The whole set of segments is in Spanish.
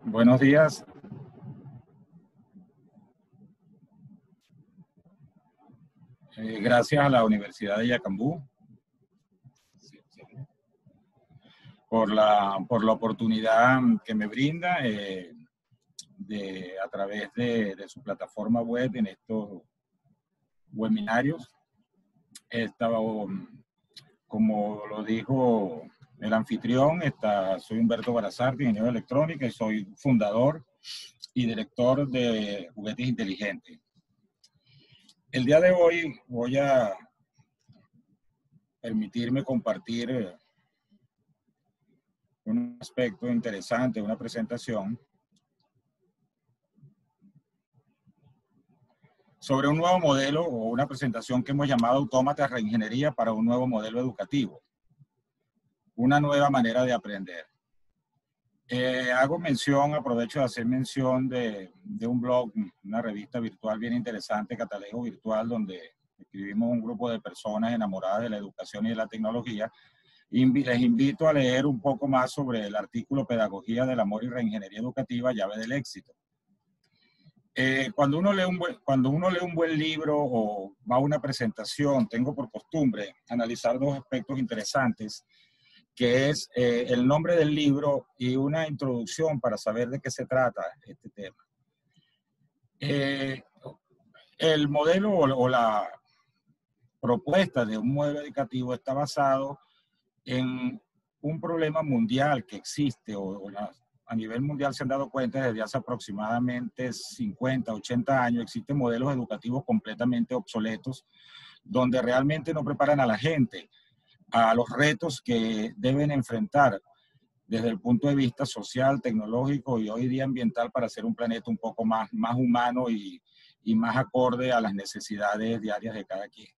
Buenos días. Gracias a la Universidad de Yacambú por la oportunidad que me brinda a través de su plataforma web en estos webinarios. He estado, como lo dijo el anfitrión, soy Humberto Barazarte, ingeniero de electrónica, y soy fundador y director de Juguetes Inteligentes. El día de hoy voy a permitirme compartir un aspecto interesante, una presentación sobre un nuevo modelo o una presentación que hemos llamado Autómatas Reingeniería para un nuevo modelo educativo, una nueva manera de aprender. Aprovecho de hacer mención de un blog, una revista virtual bien interesante, Catalejo Virtual, donde escribimos un grupo de personas enamoradas de la educación y de la tecnología. Les invito a leer un poco más sobre el artículo Pedagogía del Amor y Reingeniería Educativa, llave del éxito. Cuando uno lee un buen libro o va a una presentación, tengo por costumbre analizar dos aspectos interesantes, que es el nombre del libro y una introducción para saber de qué se trata este tema. El modelo o la propuesta de un modelo educativo está basado en un problema mundial que existe a nivel mundial se han dado cuenta desde hace aproximadamente 50, 80 años, existen modelos educativos completamente obsoletos donde realmente no preparan a la gente a los retos que deben enfrentar desde el punto de vista social, tecnológico y hoy día ambiental para hacer un planeta un poco más humano y más acorde a las necesidades diarias de cada quien.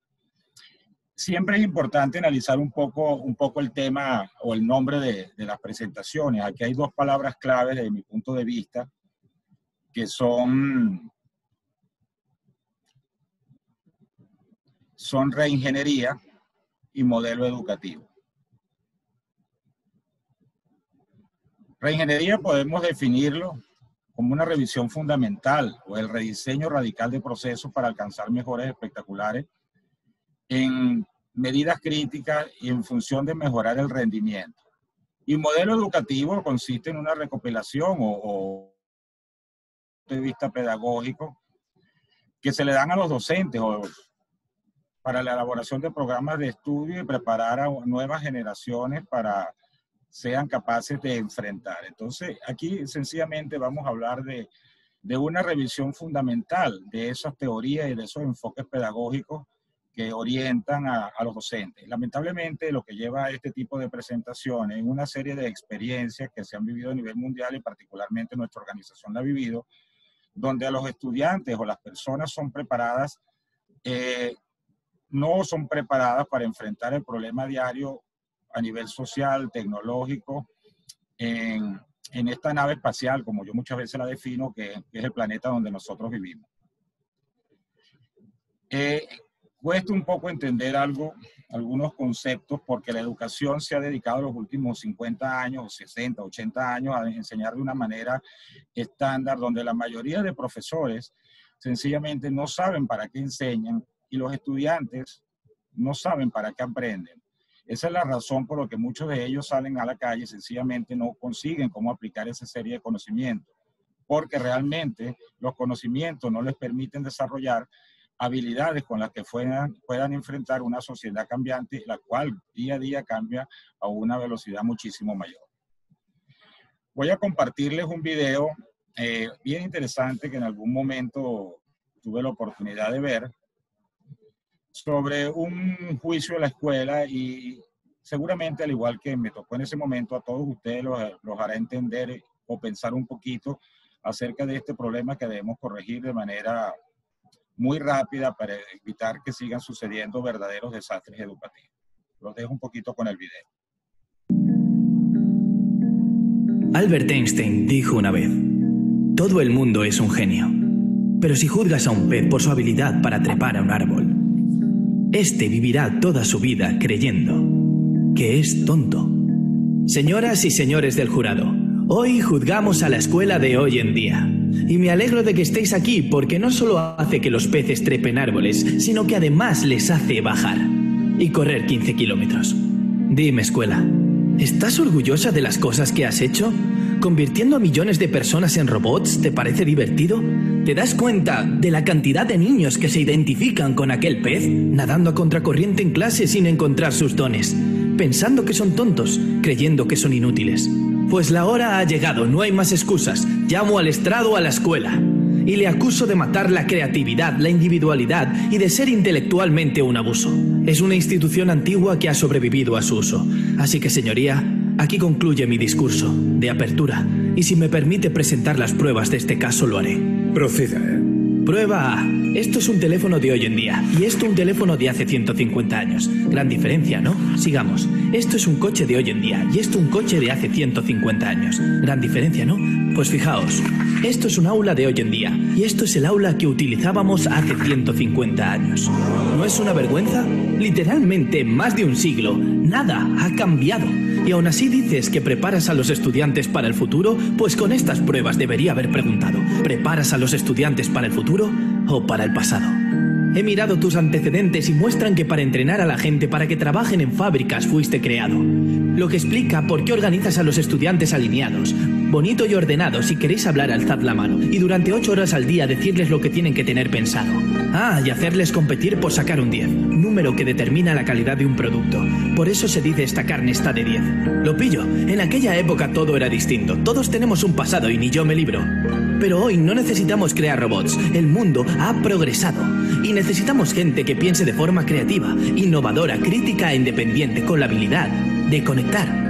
Siempre es importante analizar un poco el tema o el nombre de las presentaciones. Aquí hay dos palabras claves desde mi punto de vista que son reingeniería y modelo educativo. Reingeniería podemos definirlo como una revisión fundamental o el rediseño radical de procesos para alcanzar mejores espectaculares en medidas críticas y en función de mejorar el rendimiento. Y modelo educativo consiste en una recopilación o de vista pedagógico que se le dan a los docentes para la elaboración de programas de estudio y preparar a nuevas generaciones para sean capaces de enfrentar. Entonces, aquí sencillamente vamos a hablar de una revisión fundamental de esas teorías y de esos enfoques pedagógicos que orientan a los docentes. Lamentablemente, lo que lleva a este tipo de presentaciones es una serie de experiencias que se han vivido a nivel mundial y particularmente nuestra organización la ha vivido, donde a los estudiantes o las personas son preparadas, no son preparadas para enfrentar el problema diario a nivel social, tecnológico, en esta nave espacial, como yo muchas veces la defino, que es el planeta donde nosotros vivimos. Cuesta un poco entender algunos conceptos porque la educación se ha dedicado los últimos 50 años, 60, 80 años a enseñar de una manera estándar donde la mayoría de profesores sencillamente no saben para qué enseñan y los estudiantes no saben para qué aprenden. Esa es la razón por la que muchos de ellos salen a la calle y sencillamente no consiguen cómo aplicar esa serie de conocimientos, porque realmente los conocimientos no les permiten desarrollar habilidades con las que puedan enfrentar una sociedad cambiante, la cual día a día cambia a una velocidad muchísimo mayor. Voy a compartirles un video bien interesante que en algún momento tuve la oportunidad de ver sobre un juicio de la escuela y seguramente al igual que me tocó en ese momento a todos ustedes los hará entender o pensar un poquito acerca de este problema que debemos corregir de manera muy rápida para evitar que sigan sucediendo verdaderos desastres educativos. Los dejo un poquito con el video. Albert Einstein dijo una vez: todo el mundo es un genio, pero si juzgas a un pez por su habilidad para trepar a un árbol, este vivirá toda su vida creyendo que es tonto. Señoras y señores del jurado, Hoy juzgamos a la escuela de hoy en día. Y me alegro de que estéis aquí porque no solo hace que los peces trepen árboles, sino que además les hace bajar y correr 15 kilómetros. Dime, escuela, ¿estás orgullosa de las cosas que has hecho? ¿Convirtiendo a millones de personas en robots te parece divertido? ¿Te das cuenta de la cantidad de niños que se identifican con aquel pez, nadando a contracorriente en clase sin encontrar sus dones, pensando que son tontos, creyendo que son inútiles? Pues la hora ha llegado, no hay más excusas. Llamo al estrado a la escuela y le acuso de matar la creatividad, la individualidad y de ser intelectualmente un abuso. Es una institución antigua que ha sobrevivido a su uso. Así que, señoría, aquí concluye mi discurso de apertura. Y si me permite presentar las pruebas de este caso, lo haré. Proceda. Prueba A. Esto es un teléfono de hoy en día y esto un teléfono de hace 150 años. Gran diferencia, ¿no? Sigamos. Esto es un coche de hoy en día y esto un coche de hace 150 años. Gran diferencia, ¿no? Pues fijaos. Esto es un aula de hoy en día y esto es el aula que utilizábamos hace 150 años. ¿No es una vergüenza? Literalmente en más de un siglo, nada ha cambiado. Y aún así dices que preparas a los estudiantes para el futuro, pues con estas pruebas debería haber preguntado, ¿preparas a los estudiantes para el futuro o para el pasado? He mirado tus antecedentes y muestran que para entrenar a la gente para que trabajen en fábricas fuiste creado. Lo que explica por qué organizas a los estudiantes alineados, bonito y ordenado. Si queréis hablar, alzad la mano y durante 8 horas al día decirles lo que tienen que tener pensado. Ah, y hacerles competir por sacar un 10, número que determina la calidad de un producto. Por eso se dice esta carne está de 10. Lo pillo, en aquella época todo era distinto. Todos tenemos un pasado y ni yo me libro. Pero hoy no necesitamos crear robots. El mundo ha progresado y necesitamos gente que piense de forma creativa, innovadora, crítica e independiente, con la habilidad de conectar.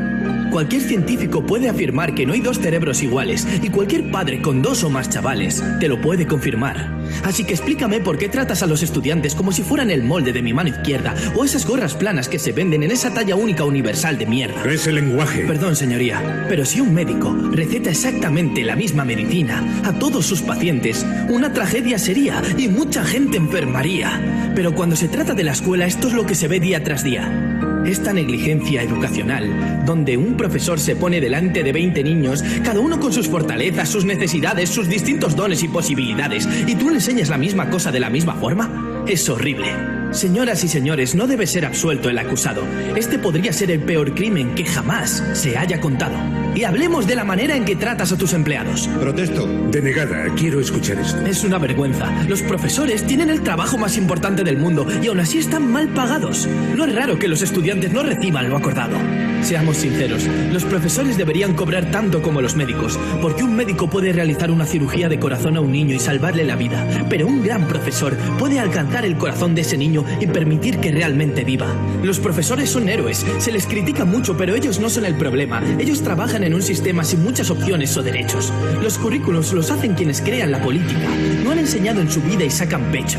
Cualquier científico puede afirmar que no hay 2 cerebros iguales y cualquier padre con 2 o más chavales te lo puede confirmar. Así que explícame por qué tratas a los estudiantes como si fueran el molde de mi mano izquierda o esas gorras planas que se venden en esa talla única universal de mierda. Es el lenguaje. Perdón, señoría, pero si un médico receta exactamente la misma medicina a todos sus pacientes, una tragedia sería y mucha gente enfermaría. Pero cuando se trata de la escuela, esto es lo que se ve día tras día. Esta negligencia educacional, donde un profesor se pone delante de 20 niños, cada uno con sus fortalezas, sus necesidades, sus distintos dones y posibilidades, y tú le enseñas la misma cosa de la misma forma, es horrible. Señoras y señores, no debe ser absuelto el acusado. Este podría ser el peor crimen que jamás se haya contado. Y hablemos de la manera en que tratas a tus empleados. Protesto. Denegada, quiero escuchar esto. Es una vergüenza. Los profesores tienen el trabajo más importante del mundo y aún así están mal pagados. No es raro que los estudiantes no reciban lo acordado. Seamos sinceros, los profesores deberían cobrar tanto como los médicos, porque un médico puede realizar una cirugía de corazón a un niño y salvarle la vida, pero un gran profesor puede alcanzar el corazón de ese niño y permitir que realmente viva. Los profesores son héroes, se les critica mucho, pero ellos no son el problema. Ellos trabajan en un sistema sin muchas opciones o derechos. Los currículos los hacen quienes crean la política. No han enseñado en su vida y sacan pecho.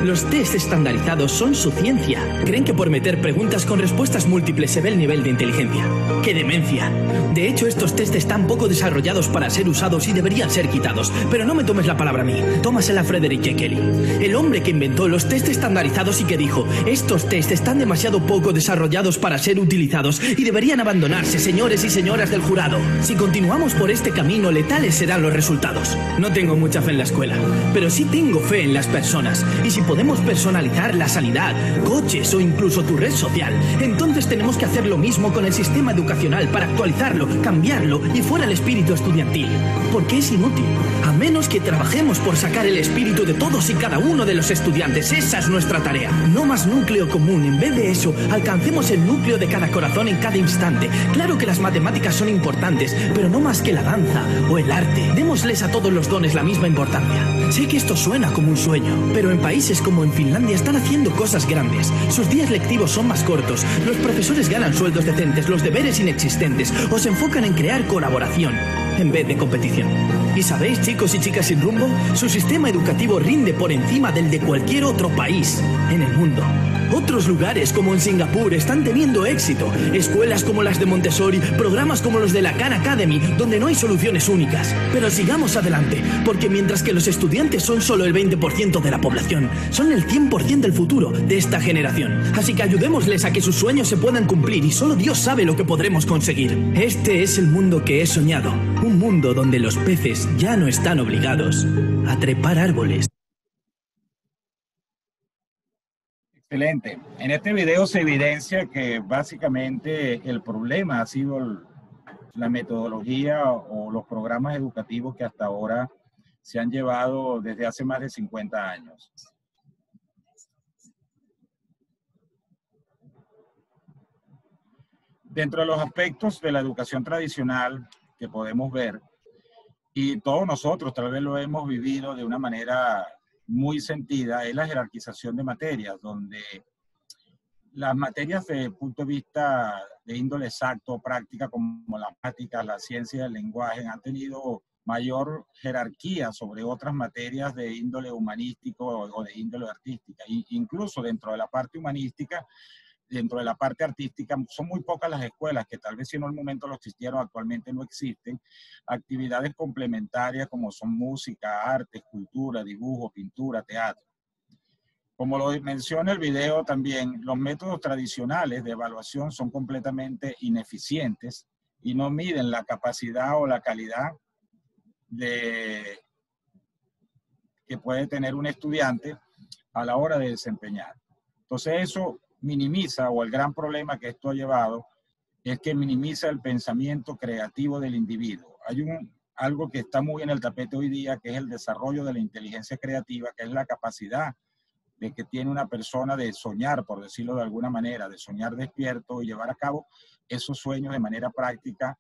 Los test estandarizados son su ciencia. Creen que por meter preguntas con respuestas múltiples se ve el nivel de inteligencia. ¡Qué demencia! De hecho, estos test están poco desarrollados para ser usados y deberían ser quitados. Pero no me tomes la palabra a mí, tómasela a Frederick J. Kelly, el hombre que inventó los test estandarizados y que dijo: estos test están demasiado poco desarrollados para ser utilizados y deberían abandonarse, señores y señoras del jurado. Si continuamos por este camino, letales serán los resultados. No tengo mucha fe en la escuela, pero sí tengo fe en las personas. Y si podemos personalizar la sanidad, coches o incluso tu red social, entonces tenemos que hacer lo mismo con el sistema educacional para actualizarlo, cambiarlo y fuera el espíritu estudiantil. Porque es inútil, a menos que trabajemos por sacar el espíritu de todos y cada uno de los estudiantes. Esa es nuestra tarea. No más núcleo común. En vez de eso, alcancemos el núcleo de cada corazón en cada instante. Claro que las matemáticas son importantes, pero no más que la danza o el arte. Démosles a todos los dones la misma importancia. Sé que esto suena como un sueño, pero en países como en Finlandia están haciendo cosas grandes. Sus días lectivos son más cortos, los profesores ganan sueldos decentes, los deberes inexistentes, o se enfocan en crear colaboración en vez de competición. Y sabéis, chicos y chicas sin rumbo, su sistema educativo rinde por encima del de cualquier otro país en el mundo. Otros lugares, como en Singapur, están teniendo éxito. Escuelas como las de Montessori, programas como los de la Khan Academy, donde no hay soluciones únicas. Pero sigamos adelante, porque mientras que los estudiantes son solo el 20% de la población, son el 100% del futuro de esta generación. Así que ayudémosles a que sus sueños se puedan cumplir y solo Dios sabe lo que podremos conseguir. Este es el mundo que he soñado. Un mundo donde los peces ya no están obligados a trepar árboles. Excelente. En este video se evidencia que básicamente el problema ha sido la metodología o los programas educativos que hasta ahora se han llevado desde hace más de 50 años. Dentro de los aspectos de la educación tradicional que podemos ver, y todos nosotros tal vez lo hemos vivido de una manera muy sentida, es la jerarquización de materias, donde las materias desde el punto de vista de índole exacto o práctica, como la matemática, la ciencia del lenguaje, han tenido mayor jerarquía sobre otras materias de índole humanístico o de índole artística. Incluso dentro de la parte humanística, dentro de la parte artística, son muy pocas las escuelas que tal vez si en un momento lo existieron, actualmente no existen, actividades complementarias como son música, arte, escultura, dibujo, pintura, teatro. Como lo menciona el video también, los métodos tradicionales de evaluación son completamente ineficientes y no miden la capacidad o la calidad que puede tener un estudiante a la hora de desempeñar. Entonces eso minimiza, o el gran problema que esto ha llevado, es que minimiza el pensamiento creativo del individuo. Hay algo que está muy en el tapete hoy día, que es el desarrollo de la inteligencia creativa, que es la capacidad de que tiene una persona de soñar, por decirlo de alguna manera, de soñar despierto y llevar a cabo esos sueños de manera práctica,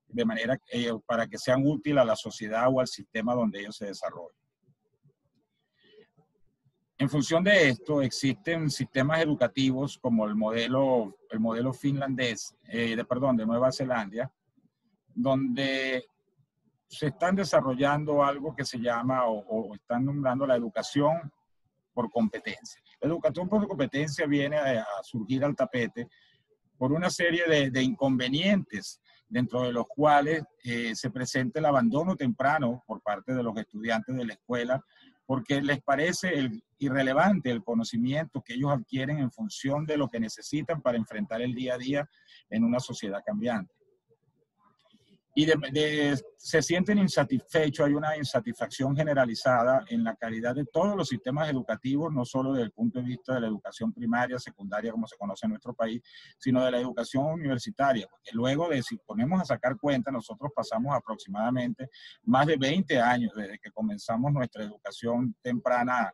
de manera para que sean útiles a la sociedad o al sistema donde ellos se desarrollan. En función de esto, existen sistemas educativos como el modelo finlandés, de Nueva Zelanda, donde se están desarrollando algo que se llama, o están nombrando la educación por competencia. La educación por competencia viene a surgir al tapete por una serie de inconvenientes, dentro de los cuales se presenta el abandono temprano por parte de los estudiantes de la escuela, porque les parece irrelevante el conocimiento que ellos adquieren en función de lo que necesitan para enfrentar el día a día en una sociedad cambiante. Y se sienten insatisfechos, hay una insatisfacción generalizada en la calidad de todos los sistemas educativos, no solo desde el punto de vista de la educación primaria, secundaria, como se conoce en nuestro país, sino de la educación universitaria, porque luego de, si ponemos a sacar cuenta, nosotros pasamos aproximadamente más de 20 años desde que comenzamos nuestra educación temprana.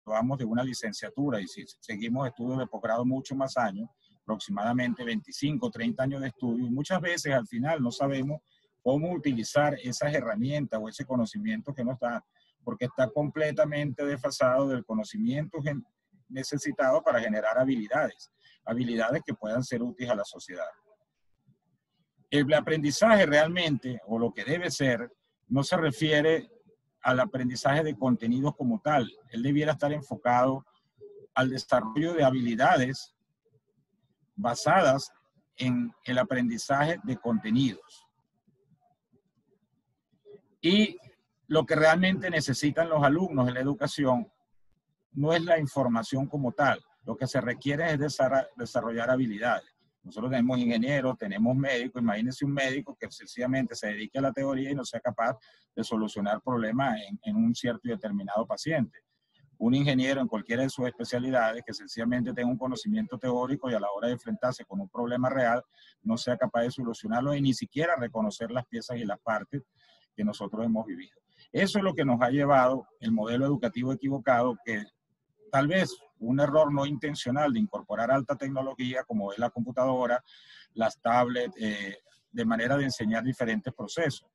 Vamos de una licenciatura y si seguimos estudios de posgrado mucho más años, aproximadamente 25, 30 años de estudio, y muchas veces al final no sabemos cómo utilizar esas herramientas o ese conocimiento que nos da, porque está completamente desfasado del conocimiento necesitado para generar habilidades que puedan ser útiles a la sociedad. El aprendizaje realmente, o lo que debe ser, no se refiere al aprendizaje de contenidos como tal. Él debiera estar enfocado al desarrollo de habilidades basadas en el aprendizaje de contenidos. Y lo que realmente necesitan los alumnos en la educación no es la información como tal. Lo que se requiere es desarrollar habilidades. Nosotros tenemos ingenieros, tenemos médicos. Imagínense un médico que sencillamente se dedique a la teoría y no sea capaz de solucionar problemas en un cierto y determinado paciente. Un ingeniero en cualquiera de sus especialidades que sencillamente tenga un conocimiento teórico y a la hora de enfrentarse con un problema real no sea capaz de solucionarlo y ni siquiera reconocer las piezas y las partes que nosotros hemos vivido. Eso es lo que nos ha llevado el modelo educativo equivocado, que tal vez un error no intencional de incorporar alta tecnología como es la computadora, las tablets, de manera de enseñar diferentes procesos.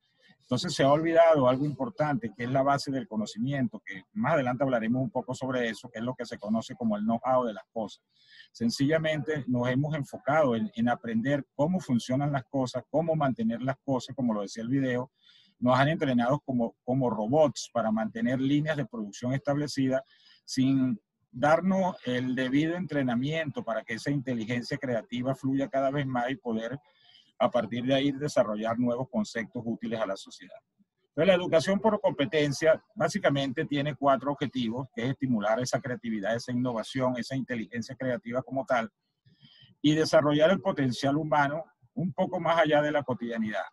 Entonces se ha olvidado algo importante, que es la base del conocimiento, que más adelante hablaremos un poco sobre eso, que es lo que se conoce como el know-how de las cosas. Sencillamente nos hemos enfocado en aprender cómo funcionan las cosas, cómo mantener las cosas, como lo decía el video. Nos han entrenado como robots para mantener líneas de producción establecidas sin darnos el debido entrenamiento para que esa inteligencia creativa fluya cada vez más y poder a partir de ahí desarrollar nuevos conceptos útiles a la sociedad. Entonces, la educación por competencia básicamente tiene 4 objetivos, que es estimular esa creatividad, esa innovación, esa inteligencia creativa como tal, y desarrollar el potencial humano un poco más allá de la cotidianidad.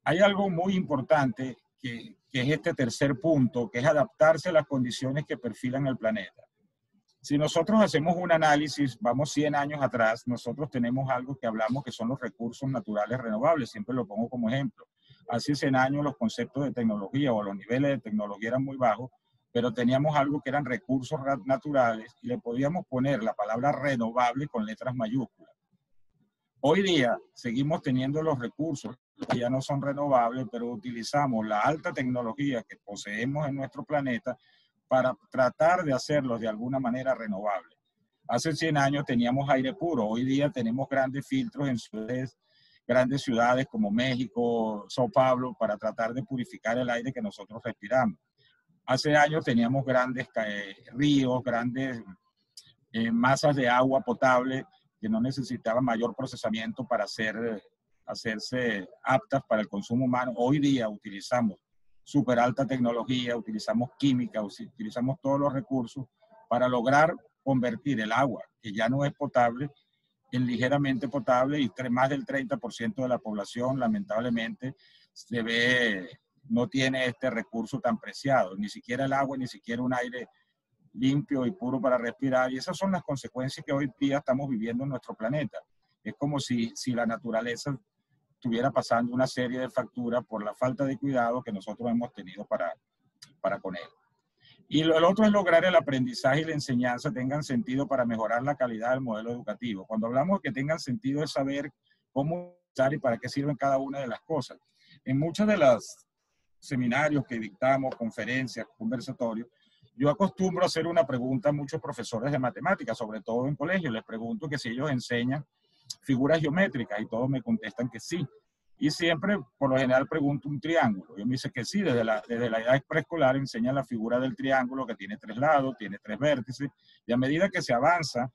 Hay algo muy importante que es este tercer punto, que es adaptarse a las condiciones que perfilan el planeta. Si nosotros hacemos un análisis, vamos 100 años atrás, nosotros tenemos algo que hablamos que son los recursos naturales renovables, siempre lo pongo como ejemplo. Hace 100 años los conceptos de tecnología o los niveles de tecnología eran muy bajos, pero teníamos algo que eran recursos naturales y le podíamos poner la palabra renovable con letras mayúsculas. Hoy día seguimos teniendo los recursos que ya no son renovables, pero utilizamos la alta tecnología que poseemos en nuestro planeta para tratar de hacerlos de alguna manera renovables. Hace 100 años teníamos aire puro, hoy día tenemos grandes filtros en grandes ciudades como México, São Paulo, para tratar de purificar el aire que nosotros respiramos. Hace años teníamos grandes ríos, grandes masas de agua potable que no necesitaban mayor procesamiento para hacerse aptas para el consumo humano. Hoy día utilizamos súper alta tecnología, utilizamos química, utilizamos todos los recursos para lograr convertir el agua, que ya no es potable, en ligeramente potable, y más del 30% de la población lamentablemente no tiene este recurso tan preciado, ni siquiera el agua, ni siquiera un aire limpio y puro para respirar, y esas son las consecuencias que hoy día estamos viviendo en nuestro planeta. Es como si la naturaleza estuviera pasando una serie de facturas por la falta de cuidado que nosotros hemos tenido para con él. Y el otro es lograr el aprendizaje y la enseñanza tengan sentido para mejorar la calidad del modelo educativo. Cuando hablamos de que tengan sentido es saber cómo usar y para qué sirven cada una de las cosas. En muchos de los seminarios que dictamos, conferencias, conversatorios, yo acostumbro a hacer una pregunta a muchos profesores de matemáticas, sobre todo en colegio. Les pregunto que si ellos enseñan figuras geométricas y todos me contestan que sí. Y siempre, por lo general, pregunto un triángulo. Yo me dice que sí, desde la edad preescolar enseñan la figura del triángulo que tiene 3 lados, tiene 3 vértices, y a medida que se avanza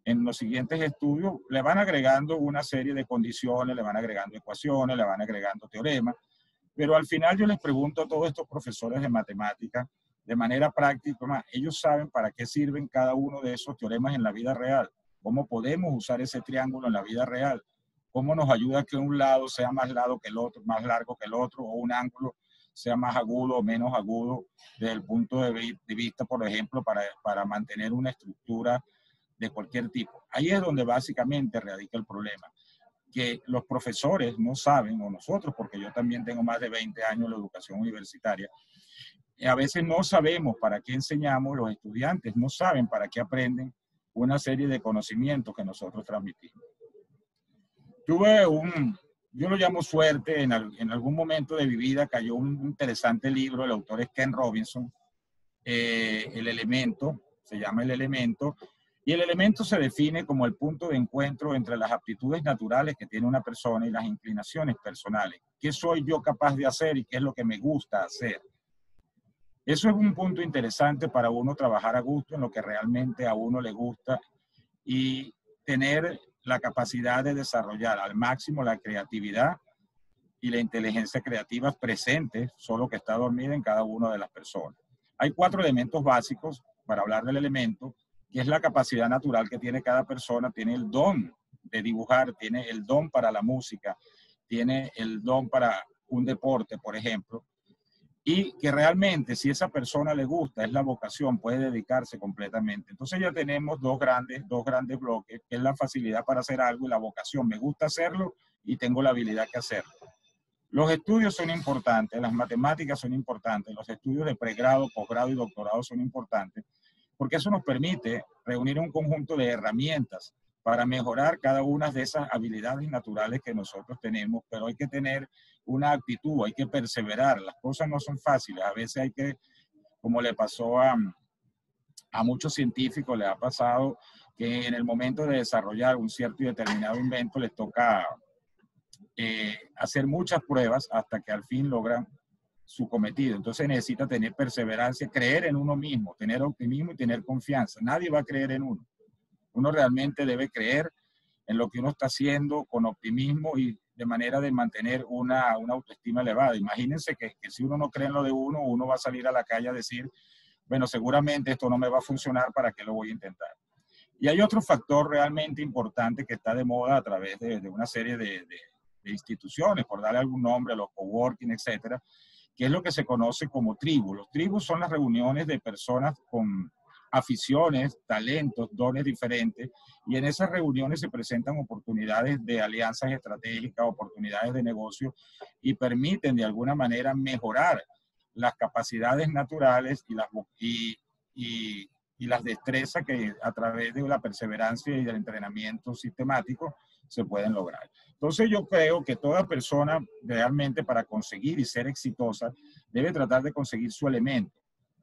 en los siguientes estudios, le van agregando una serie de condiciones, le van agregando ecuaciones, le van agregando teoremas, pero al final yo les pregunto a todos estos profesores de matemáticas, de manera práctica, ellos saben para qué sirven cada uno de esos teoremas en la vida real, cómo podemos usar ese triángulo en la vida real, cómo nos ayuda que un lado sea más largo que el otro, más largo que el otro, o un ángulo sea más agudo o menos agudo desde el punto de vista, por ejemplo, para mantener una estructura de cualquier tipo. Ahí es donde básicamente radica el problema, que los profesores no saben, o nosotros, porque yo también tengo más de 20 años en la educación universitaria, a veces no sabemos para qué enseñamos, los estudiantes no saben para qué aprenden una serie de conocimientos que nosotros transmitimos. Yo lo llamo suerte, en algún momento de mi vida cayó un interesante libro, el autor es Ken Robinson, El Elemento, se llama El Elemento, y el elemento se define como el punto de encuentro entre las aptitudes naturales que tiene una persona y las inclinaciones personales. ¿Qué soy yo capaz de hacer y qué es lo que me gusta hacer? Eso es un punto interesante para uno trabajar a gusto en lo que realmente a uno le gusta y tener la capacidad de desarrollar al máximo la creatividad y la inteligencia creativa presente, solo que está dormida en cada una de las personas. Hay 4 elementos básicos para hablar del elemento, que es la capacidad natural que tiene cada persona. Tiene el don de dibujar, tiene el don para la música, tiene el don para un deporte, por ejemplo, y que realmente si esa persona le gusta, es la vocación, puede dedicarse completamente. Entonces ya tenemos dos grandes bloques, que es la facilidad para hacer algo y la vocación. Me gusta hacerlo y tengo la habilidad que hacerlo. Los estudios son importantes, las matemáticas son importantes, los estudios de pregrado, posgrado y doctorado son importantes, porque eso nos permite reunir un conjunto de herramientas para mejorar cada una de esas habilidades naturales que nosotros tenemos, pero hay que tener una actitud, hay que perseverar, las cosas no son fáciles, a veces hay que, como le pasó a muchos científicos, le ha pasado que en el momento de desarrollar un cierto y determinado invento les toca hacer muchas pruebas hasta que al fin logran su cometido. Entonces necesita tener perseverancia, creer en uno mismo, tener optimismo y tener confianza. Nadie va a creer en uno. Uno realmente debe creer en lo que uno está haciendo con optimismo y de manera de mantener una autoestima elevada. Imagínense que si uno no cree en lo de uno, uno va a salir a la calle a decir, bueno, seguramente esto no me va a funcionar, ¿para qué lo voy a intentar? Y hay otro factor realmente importante que está de moda a través de una serie de instituciones, por darle algún nombre, a los coworking, etcétera, que es lo que se conoce como tribus. Los tribus son las reuniones de personas con aficiones, talentos, dones diferentes, y en esas reuniones se presentan oportunidades de alianzas estratégicas, oportunidades de negocio, y permiten de alguna manera mejorar las capacidades naturales y las destrezas que a través de la perseverancia y del entrenamiento sistemático se pueden lograr. Entonces yo creo que toda persona realmente para conseguir y ser exitosa debe tratar de conseguir su elemento.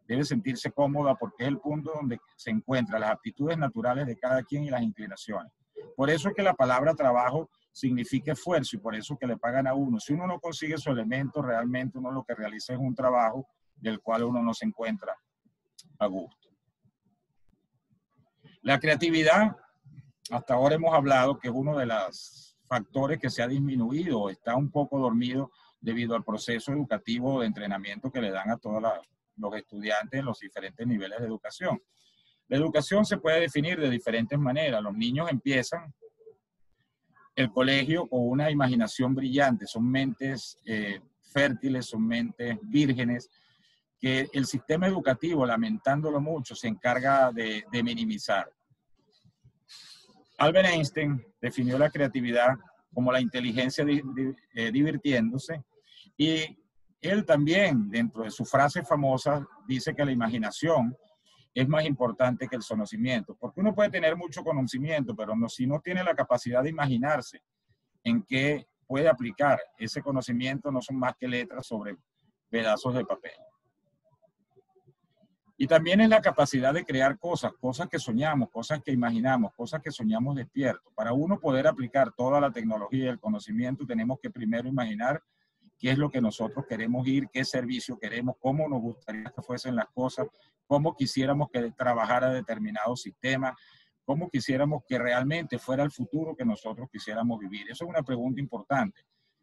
Debe sentirse cómoda porque es el punto donde se encuentran las aptitudes naturales de cada quien y las inclinaciones. Por eso es que la palabra trabajo significa esfuerzo y por eso es que le pagan a uno. Si uno no consigue su elemento, realmente uno lo que realiza es un trabajo del cual uno no se encuentra a gusto. La creatividad, hasta ahora hemos hablado que es uno de los factores que se ha disminuido, está un poco dormido debido al proceso educativo de entrenamiento que le dan a todos los estudiantes en los diferentes niveles de educación. La educación se puede definir de diferentes maneras. Los niños empiezan el colegio con una imaginación brillante, son mentes fértiles, son mentes vírgenes, que el sistema educativo, lamentándolo mucho, se encarga de minimizar. Albert Einstein definió la creatividad como la inteligencia divirtiéndose, y él también, dentro de su frase famosa, dice que la imaginación es más importante que el conocimiento, porque uno puede tener mucho conocimiento, pero si no tiene la capacidad de imaginarse en qué puede aplicar ese conocimiento, no son más que letras sobre pedazos de papel. Y también es la capacidad de crear cosas que soñamos, cosas que imaginamos, cosas que soñamos despiertos. Para uno poder aplicar toda la tecnología y el conocimiento, tenemos que primero imaginar qué es lo que nosotros queremos ir, qué servicio queremos, cómo nos gustaría que fuesen las cosas, cómo quisiéramos que trabajara determinado sistema, cómo quisiéramos que realmente fuera el futuro que nosotros quisiéramos vivir. Eso es una pregunta importante.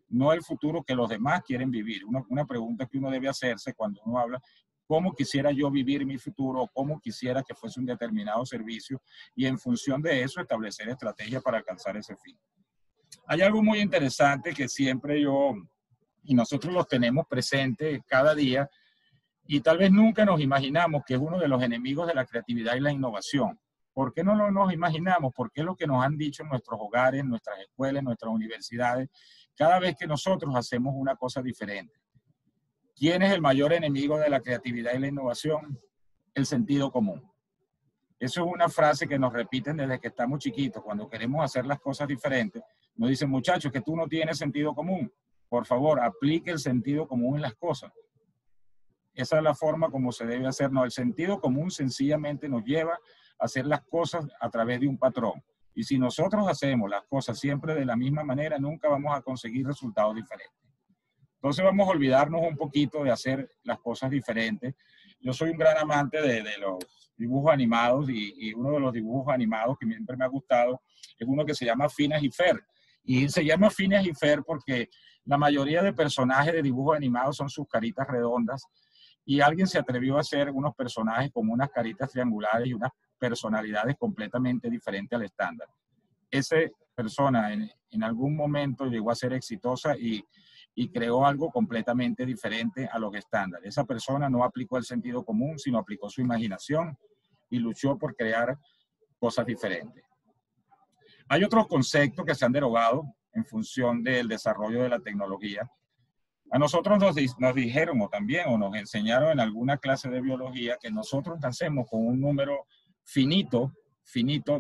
No el futuro que los demás quieren vivir. Una pregunta que uno debe hacerse cuando uno habla, ¿cómo quisiera yo vivir mi futuro? ¿Cómo quisiera que fuese un determinado servicio? Y en función de eso, establecer estrategias para alcanzar ese fin. Hay algo muy interesante que siempre y nosotros los tenemos presentes cada día, y tal vez nunca nos imaginamos que es uno de los enemigos de la creatividad y la innovación. ¿Por qué no nos imaginamos? Porque es lo que nos han dicho en nuestros hogares, en nuestras escuelas, en nuestras universidades, cada vez que nosotros hacemos una cosa diferente. ¿Quién es el mayor enemigo de la creatividad y la innovación? El sentido común. Eso es una frase que nos repiten desde que estamos chiquitos. Cuando queremos hacer las cosas diferentes, nos dicen, muchachos, que tú no tienes sentido común. Por favor, aplique el sentido común en las cosas. Esa es la forma como se debe hacer. No, el sentido común sencillamente nos lleva a hacer las cosas a través de un patrón. Y si nosotros hacemos las cosas siempre de la misma manera, nunca vamos a conseguir resultados diferentes. Entonces vamos a olvidarnos un poquito de hacer las cosas diferentes. Yo soy un gran amante de los dibujos animados y uno de los dibujos animados que siempre me ha gustado es uno que se llama Phineas y Ferb. Y se llama Phineas y Ferb porque la mayoría de personajes de dibujos animados son sus caritas redondas, y alguien se atrevió a hacer unos personajes con unas caritas triangulares y unas personalidades completamente diferentes al estándar. Esa persona en algún momento llegó a ser exitosa y creó algo completamente diferente a los estándares. Esa persona no aplicó el sentido común, sino aplicó su imaginación y luchó por crear cosas diferentes. Hay otros conceptos que se han derogado en función del desarrollo de la tecnología. A nosotros nos dijeron o nos enseñaron en alguna clase de biología que nosotros nacemos con un número finito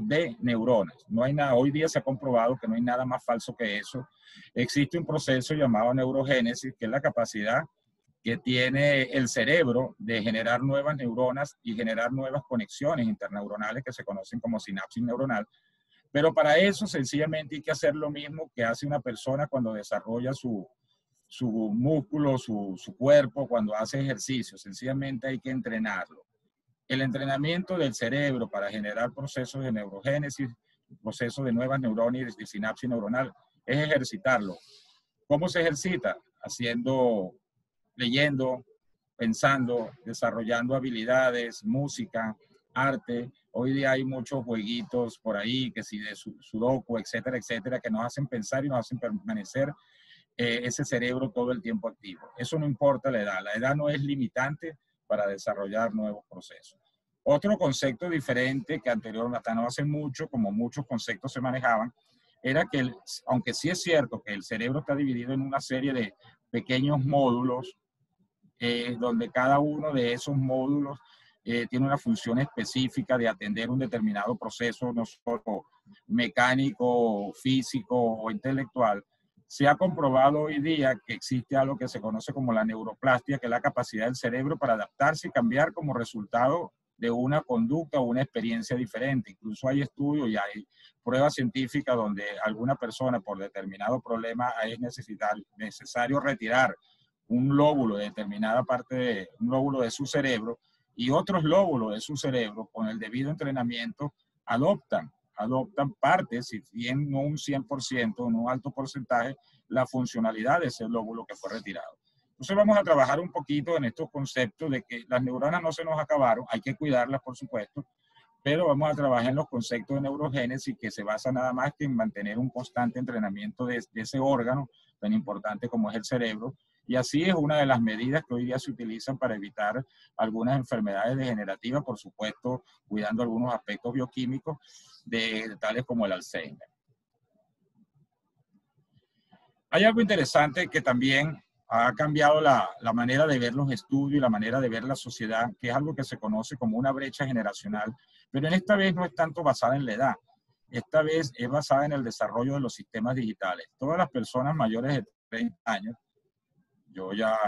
de neuronas. No hay nada, hoy día se ha comprobado que no hay nada más falso que eso. Existe un proceso llamado neurogénesis, que es la capacidad que tiene el cerebro de generar nuevas neuronas y generar nuevas conexiones interneuronales que se conocen como sinapsis neuronal. Pero para eso sencillamente hay que hacer lo mismo que hace una persona cuando desarrolla su su músculo, su cuerpo cuando hace ejercicio. Sencillamente hay que entrenarlo. El entrenamiento del cerebro para generar procesos de neurogénesis, procesos de nuevas neuronas y de sinapsis neuronal, es ejercitarlo. ¿Cómo se ejercita? Haciendo, leyendo, pensando, desarrollando habilidades, música, arte. Hoy día hay muchos jueguitos por ahí, que si de sudoku, etcétera, etcétera, que nos hacen pensar y nos hacen permanecer ese cerebro todo el tiempo activo. Eso no importa la edad no es limitante para desarrollar nuevos procesos. Otro concepto diferente que anteriormente, hasta no hace mucho, como muchos conceptos se manejaban, era que, aunque sí es cierto que el cerebro está dividido en una serie de pequeños módulos, donde cada uno de esos módulos tiene una función específica de atender un determinado proceso, no solo mecánico, físico o intelectual. Se ha comprobado hoy día que existe algo que se conoce como la neuroplastia, que es la capacidad del cerebro para adaptarse y cambiar como resultado de una conducta o una experiencia diferente. Incluso hay estudios y hay pruebas científicas donde alguna persona por determinado problema es necesario retirar un lóbulo de determinada parte, un lóbulo de su cerebro, y otros lóbulos de su cerebro con el debido entrenamiento adoptan partes, si bien no un 100%, no un alto porcentaje, la funcionalidad de ese lóbulo que fue retirado. Entonces vamos a trabajar un poquito en estos conceptos de que las neuronas no se nos acabaron, hay que cuidarlas por supuesto, pero vamos a trabajar en los conceptos de neurogénesis que se basa nada más que en mantener un constante entrenamiento de ese órgano tan importante como es el cerebro. Y así es una de las medidas que hoy día se utilizan para evitar algunas enfermedades degenerativas, por supuesto, cuidando algunos aspectos bioquímicos, tales como el Alzheimer. Hay algo interesante que también ha cambiado la manera de ver los estudios y la manera de ver la sociedad, que es algo que se conoce como una brecha generacional, pero en esta vez no es tanto basada en la edad, esta vez es basada en el desarrollo de los sistemas digitales. Todas las personas mayores de 30 años, yo ya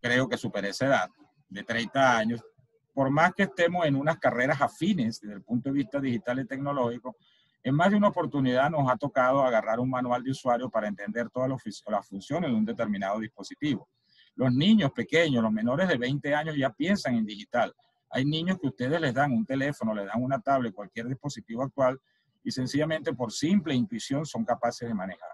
creo que superé esa edad, de 30 años, por más que estemos en unas carreras afines desde el punto de vista digital y tecnológico, en más de una oportunidad nos ha tocado agarrar un manual de usuario para entender todas las funciones de un determinado dispositivo. Los niños pequeños, los menores de 20 años ya piensan en digital. Hay niños que ustedes les dan un teléfono, les dan una tablet, cualquier dispositivo actual, y sencillamente por simple intuición son capaces de manejar.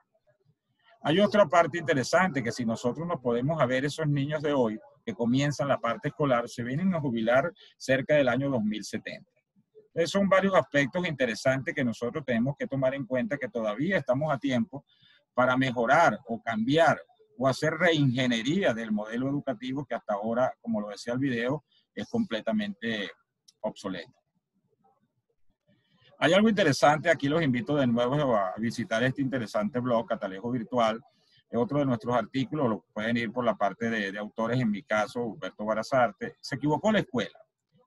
Hay otra parte interesante, que si nosotros nos podemos a ver esos niños de hoy que comienzan la parte escolar, se vienen a jubilar cerca del año 2070. Entonces son varios aspectos interesantes que nosotros tenemos que tomar en cuenta, que todavía estamos a tiempo para mejorar o cambiar o hacer reingeniería del modelo educativo que hasta ahora, como lo decía el video, es completamente obsoleto. Hay algo interesante, aquí los invito de nuevo a visitar este interesante blog, Catalejo Virtual. Es otro de nuestros artículos, lo pueden ir por la parte de autores, en mi caso, Humberto Barazarte. Se equivocó la escuela.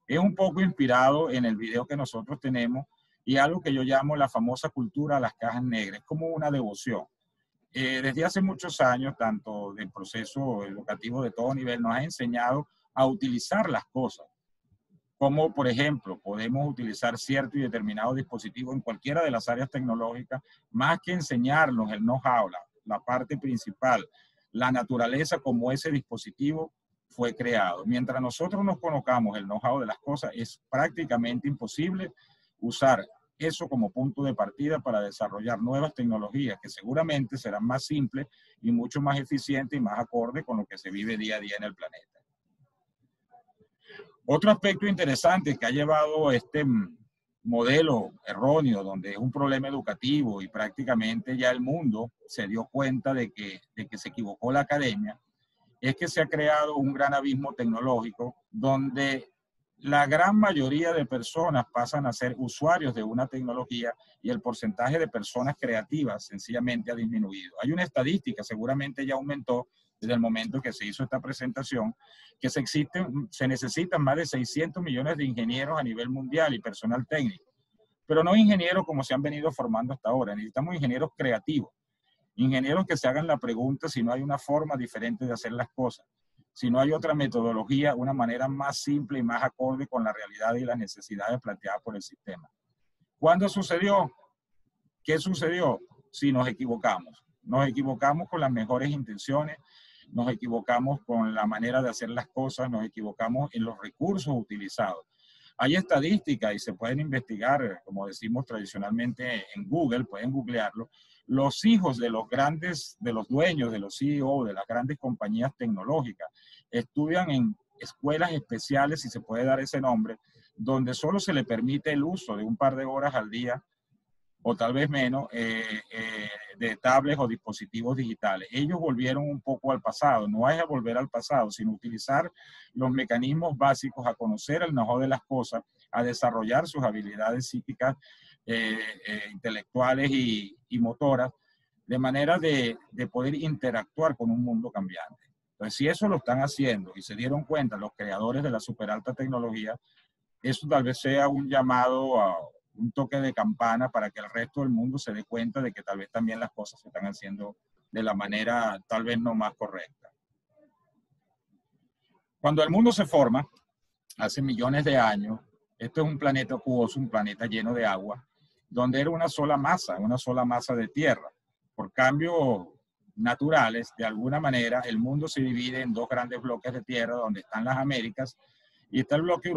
Es un poco inspirado en el video que nosotros tenemos y algo que yo llamo la famosa cultura de las cajas negras. Es como una devoción. Desde hace muchos años, tanto del proceso educativo de todo nivel, nos ha enseñado a utilizar las cosas. Como, por ejemplo, podemos utilizar cierto y determinado dispositivo en cualquiera de las áreas tecnológicas, más que enseñarnos el know-how, la parte principal, la naturaleza como ese dispositivo fue creado. Mientras nosotros nos conozcamos el know-how de las cosas, es prácticamente imposible usar eso como punto de partida para desarrollar nuevas tecnologías que seguramente serán más simples y mucho más eficientes y más acorde con lo que se vive día a día en el planeta. Otro aspecto interesante que ha llevado este modelo erróneo, donde es un problema educativo y prácticamente ya el mundo se dio cuenta de que se equivocó la academia, es que se ha creado un gran abismo tecnológico donde la gran mayoría de personas pasan a ser usuarios de una tecnología y el porcentaje de personas creativas sencillamente ha disminuido. Hay una estadística, seguramente ya aumentó desde el momento que se hizo esta presentación, que se necesitan más de 600 millones de ingenieros a nivel mundial y personal técnico, pero no ingenieros como se han venido formando hasta ahora. Necesitamos ingenieros creativos, ingenieros que se hagan la pregunta si no hay una forma diferente de hacer las cosas, si no hay otra metodología, una manera más simple y más acorde con la realidad y las necesidades planteadas por el sistema. ¿Cuándo sucedió? ¿Qué sucedió? Si nos equivocamos. Nos equivocamos con las mejores intenciones, nos equivocamos con la manera de hacer las cosas, nos equivocamos en los recursos utilizados. Hay estadísticas y se pueden investigar, como decimos tradicionalmente en Google, pueden googlearlo. Los hijos de los grandes, de los dueños, de los CEO, de las grandes compañías tecnológicas, estudian en escuelas especiales, si se puede dar ese nombre, donde solo se le permite el uso de un par de horas al día, o tal vez menos, de tablets o dispositivos digitales. Ellos volvieron un poco al pasado. No es a volver al pasado, sino utilizar los mecanismos básicos, a conocer el know-how de las cosas, a desarrollar sus habilidades psíquicas, intelectuales y motoras, de manera de poder interactuar con un mundo cambiante. Entonces, si eso lo están haciendo y se dieron cuenta los creadores de la superalta tecnología, eso tal vez sea un llamado a un toque de campana para que el resto del mundo se dé cuenta de que tal vez también las cosas se están haciendo de la manera tal vez no más correcta. Cuando el mundo se forma, hace millones de años, esto es un planeta acuoso, un planeta lleno de agua, donde era una sola masa de tierra. Por cambios naturales, de alguna manera, el mundo se divide en dos grandes bloques de tierra, donde están las Américas, y está el bloque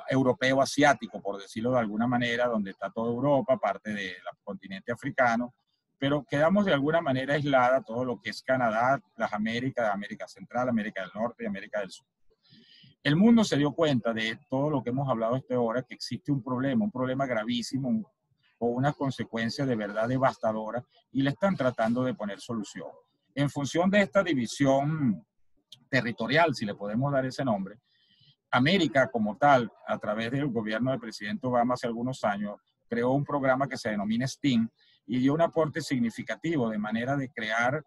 europeo-asiático, por decirlo de alguna manera, donde está toda Europa, parte del continente africano, pero quedamos de alguna manera aislada todo lo que es Canadá, las Américas, América Central, América del Norte y América del Sur. El mundo se dio cuenta de todo lo que hemos hablado hasta ahora, que existe un problema gravísimo, o unas consecuencias de verdad devastadoras, y le están tratando de poner solución. En función de esta división territorial, si le podemos dar ese nombre, América como tal, a través del gobierno del presidente Obama hace algunos años, creó un programa que se denomina STEAM y dio un aporte significativo de manera de crear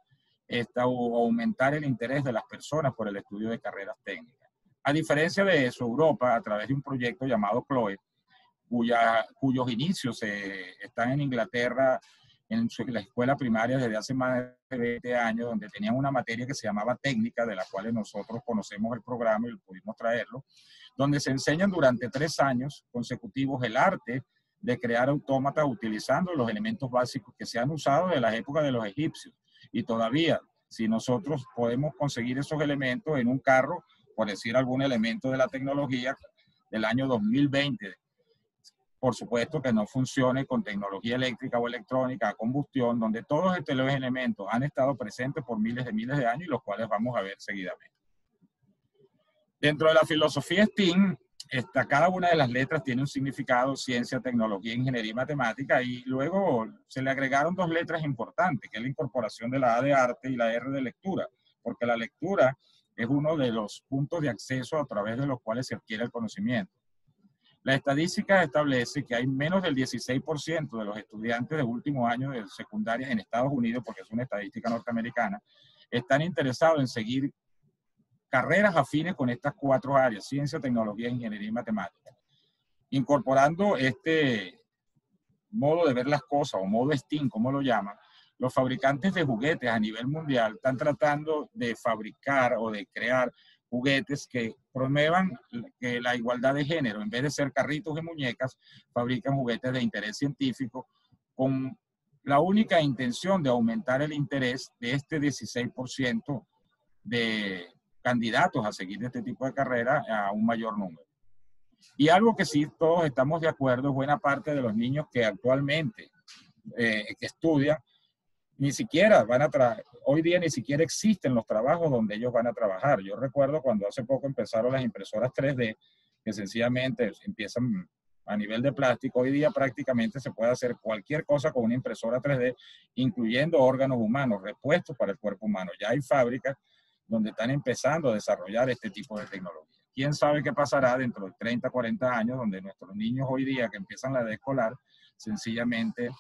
o aumentar el interés de las personas por el estudio de carreras técnicas. A diferencia de eso, Europa, a través de un proyecto llamado CLOE, cuyos inicios están en Inglaterra, en la escuela primaria desde hace más de 20 años, donde tenían una materia que se llamaba técnica, de la cual nosotros conocemos el programa y pudimos traerlo, donde se enseñan durante 3 años consecutivos el arte de crear autómatas utilizando los elementos básicos que se han usado de las épocas de los egipcios. Y todavía, si nosotros podemos conseguir esos elementos en un carro, por decir algún elemento de la tecnología del año 2020, por supuesto que no funcione con tecnología eléctrica o electrónica a combustión, donde todos estos elementos han estado presentes por miles de años y los cuales vamos a ver seguidamente. Dentro de la filosofía STEAM, cada una de las letras tiene un significado: ciencia, tecnología, ingeniería y matemática, y luego se le agregaron 2 letras importantes, que es la incorporación de la A de arte y la R de lectura, porque la lectura es uno de los puntos de acceso a través de los cuales se adquiere el conocimiento. La estadística establece que hay menos del 16% de los estudiantes de últimos años de secundaria en Estados Unidos, porque es una estadística norteamericana, están interesados en seguir carreras afines con estas 4 áreas: ciencia, tecnología, ingeniería y matemática. Incorporando este modo de ver las cosas, o modo STEAM, como lo llaman, los fabricantes de juguetes a nivel mundial están tratando de fabricar o de crear juguetes que promuevan la igualdad de género. En vez de ser carritos y muñecas, fabrican juguetes de interés científico con la única intención de aumentar el interés de este 16% de candidatos a seguir este tipo de carrera a un mayor número. Y algo que sí todos estamos de acuerdo, buena parte de los niños que actualmente que estudian, ni siquiera hoy día ni siquiera existen los trabajos donde ellos van a trabajar. Yo recuerdo cuando hace poco empezaron las impresoras 3D, que sencillamente empiezan a nivel de plástico. Hoy día prácticamente se puede hacer cualquier cosa con una impresora 3D, incluyendo órganos humanos, repuestos para el cuerpo humano. Ya hay fábricas donde están empezando a desarrollar este tipo de tecnología. ¿Quién sabe qué pasará dentro de 30, 40 años, donde nuestros niños hoy día que empiezan la edad escolar, sencillamente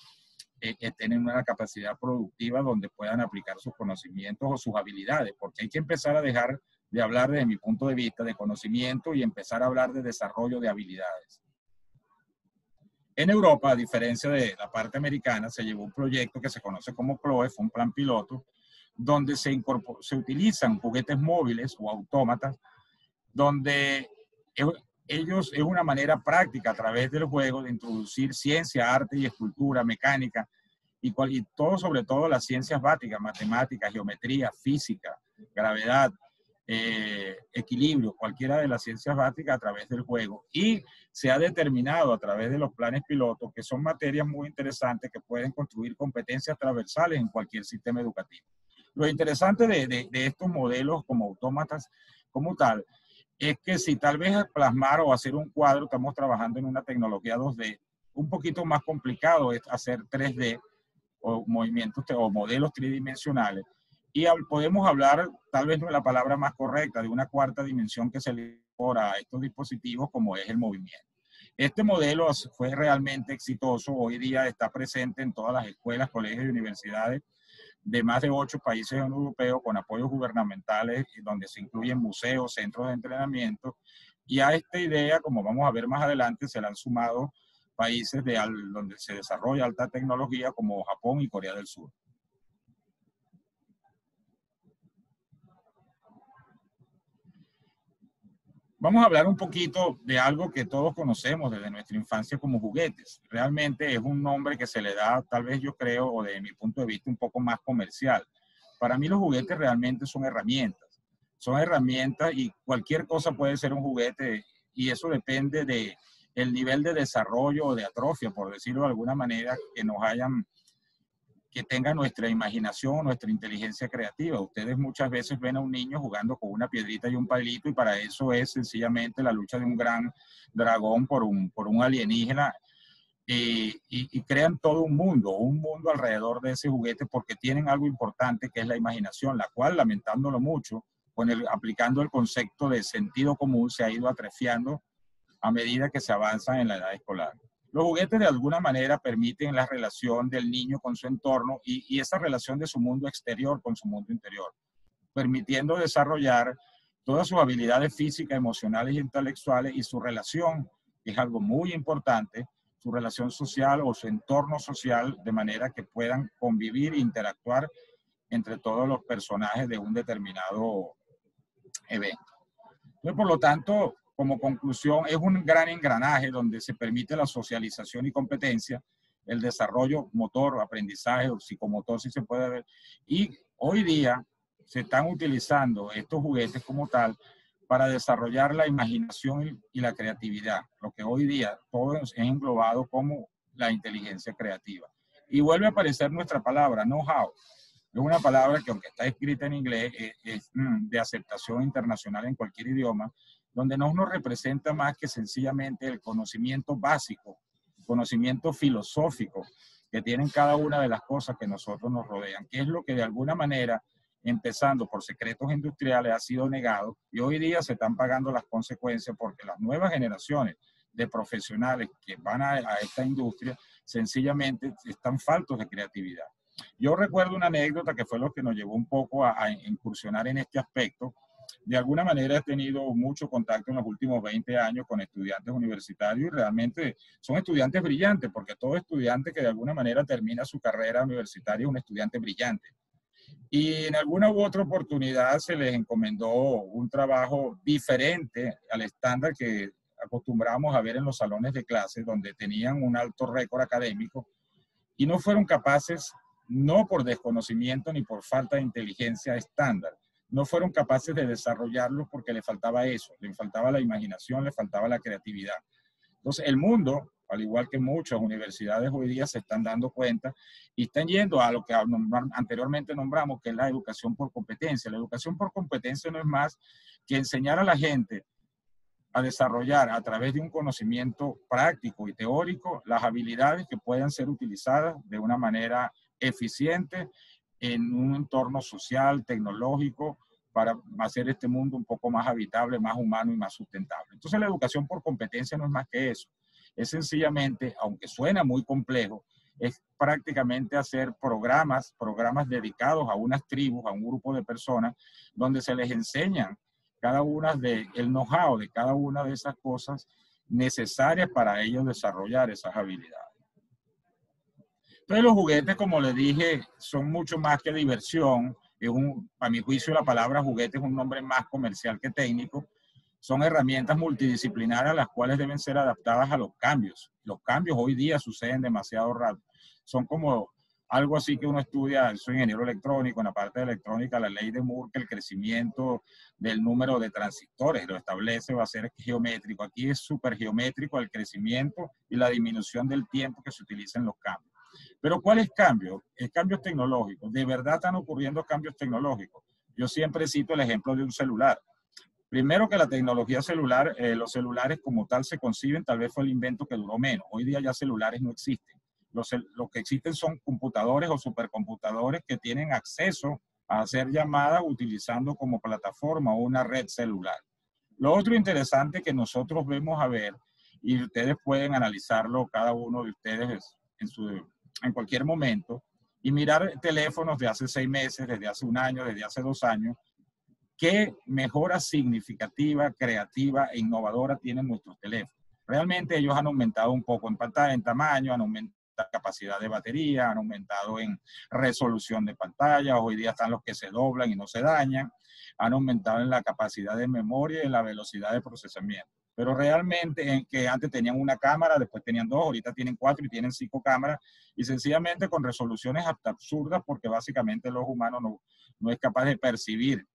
tienen una capacidad productiva donde puedan aplicar sus conocimientos o sus habilidades? Porque hay que empezar a dejar de hablar, desde mi punto de vista, de conocimiento y empezar a hablar de desarrollo de habilidades. En Europa, a diferencia de la parte americana, se llevó un proyecto que se conoce como CLOE, fue un plan piloto, donde se utilizan juguetes móviles o autómatas, donde ellos es una manera práctica a través del juego de introducir ciencia, arte y escultura, mecánica, y todo, sobre todo las ciencias básicas, matemáticas, geometría, física, gravedad, equilibrio, cualquiera de las ciencias básicas a través del juego. Y se ha determinado a través de los planes pilotos que son materias muy interesantes que pueden construir competencias transversales en cualquier sistema educativo. Lo interesante de estos modelos como autómatas como tal es que si tal vez plasmar o hacer un cuadro, estamos trabajando en una tecnología 2D, un poquito más complicado es hacer 3D o movimientos o modelos tridimensionales. Y podemos hablar, tal vez no es la palabra más correcta, de una cuarta dimensión que se le incorpora a estos dispositivos como es el movimiento. Este modelo fue realmente exitoso, hoy día está presente en todas las escuelas, colegios y universidades de más de 8 países europeos con apoyos gubernamentales, donde se incluyen museos, centros de entrenamiento. Y a esta idea, como vamos a ver más adelante, se le han sumado países donde se desarrolla alta tecnología como Japón y Corea del Sur. Vamos a hablar un poquito de algo que todos conocemos desde nuestra infancia como juguetes. Realmente es un nombre que se le da, tal vez yo creo, o de mi punto de vista, un poco más comercial. Para mí los juguetes realmente son herramientas. Son herramientas y cualquier cosa puede ser un juguete y eso depende del nivel de desarrollo o de atrofia, por decirlo de alguna manera, que tenga nuestra imaginación, nuestra inteligencia creativa. Ustedes muchas veces ven a un niño jugando con una piedrita y un palito y para eso es sencillamente la lucha de un gran dragón por un alienígena y crean todo un mundo alrededor de ese juguete porque tienen algo importante que es la imaginación, la cual, lamentándolo mucho, aplicando el concepto de sentido común, se ha ido atrofiando a medida que se avanza en la edad escolar. Los juguetes de alguna manera permiten la relación del niño con su entorno y esa relación de su mundo exterior con su mundo interior, permitiendo desarrollar todas sus habilidades físicas, emocionales e intelectuales y su relación, que es algo muy importante, su relación social o su entorno social, de manera que puedan convivir e interactuar entre todos los personajes de un determinado evento. Entonces, por lo tanto, como conclusión, es un gran engranaje donde se permite la socialización y competencia, el desarrollo motor, aprendizaje o psicomotor, si se puede ver. Y hoy día se están utilizando estos juguetes como tal para desarrollar la imaginación y la creatividad, lo que hoy día todo es englobado como la inteligencia creativa. Y vuelve a aparecer nuestra palabra, know-how. Es una palabra que, aunque está escrita en inglés, es de aceptación internacional en cualquier idioma, donde no nos representa más que sencillamente el conocimiento básico, conocimiento filosófico que tienen cada una de las cosas que nosotros nos rodean, que es lo que de alguna manera, empezando por secretos industriales, ha sido negado y hoy día se están pagando las consecuencias porque las nuevas generaciones de profesionales que van a esta industria sencillamente están faltos de creatividad. Yo recuerdo una anécdota que fue lo que nos llevó un poco a incursionar en este aspecto. De alguna manera he tenido mucho contacto en los últimos 20 años con estudiantes universitarios y realmente son estudiantes brillantes, porque todo estudiante que de alguna manera termina su carrera universitaria es un estudiante brillante. Y en alguna u otra oportunidad se les encomendó un trabajo diferente al estándar que acostumbramos a ver en los salones de clases, donde tenían un alto récord académico y no fueron capaces, no por desconocimiento ni por falta de inteligencia estándar, no fueron capaces de desarrollarlo porque le faltaba eso, le faltaba la imaginación, le faltaba la creatividad. Entonces el mundo, al igual que muchas universidades hoy día, se están dando cuenta y están yendo a lo que anteriormente nombramos, que es la educación por competencia. La educación por competencia no es más que enseñar a la gente a desarrollar a través de un conocimiento práctico y teórico las habilidades que puedan ser utilizadas de una manera eficiente en un entorno social, tecnológico, para hacer este mundo un poco más habitable, más humano y más sustentable. Entonces la educación por competencia no es más que eso. Es sencillamente, aunque suena muy complejo, es prácticamente hacer programas dedicados a unas tribus, a un grupo de personas, donde se les enseñan cada una del know-how de cada una de esas cosas necesarias para ellos desarrollar esas habilidades. Entonces los juguetes, como les dije, son mucho más que diversión. A mi juicio la palabra juguete es un nombre más comercial que técnico. Son herramientas multidisciplinarias las cuales deben ser adaptadas a los cambios. Los cambios hoy día suceden demasiado rápido. Son como algo así que uno estudia, soy ingeniero electrónico, en la parte de electrónica, la ley de Moore, que el crecimiento del número de transistores lo establece, va a ser geométrico. Aquí es súper geométrico el crecimiento y la disminución del tiempo que se utiliza en los cambios. Pero ¿cuáles cambios? Cambios tecnológicos. ¿De verdad están ocurriendo cambios tecnológicos? Yo siempre cito el ejemplo de un celular. Primero que la tecnología celular, los celulares como tal se conciben, tal vez fue el invento que duró menos. Hoy día ya celulares no existen. Lo que existen son computadores o supercomputadores que tienen acceso a hacer llamadas utilizando como plataforma una red celular. Lo otro interesante que nosotros vemos a ver, y ustedes pueden analizarlo cada uno de ustedes en cualquier momento, y mirar teléfonos de hace 6 meses, desde hace 1 año, desde hace 2 años, qué mejora significativa, creativa e innovadora tienen nuestros teléfonos. Realmente ellos han aumentado un poco en pantalla, en tamaño, han aumentado capacidad de batería, han aumentado en resolución de pantalla, hoy día están los que se doblan y no se dañan, han aumentado en la capacidad de memoria y en la velocidad de procesamiento. Pero realmente en que antes tenían una cámara, después tenían 2, ahorita tienen 4 y tienen 5 cámaras, y sencillamente con resoluciones hasta absurdas, porque básicamente el ojo humano no es capaz de percibir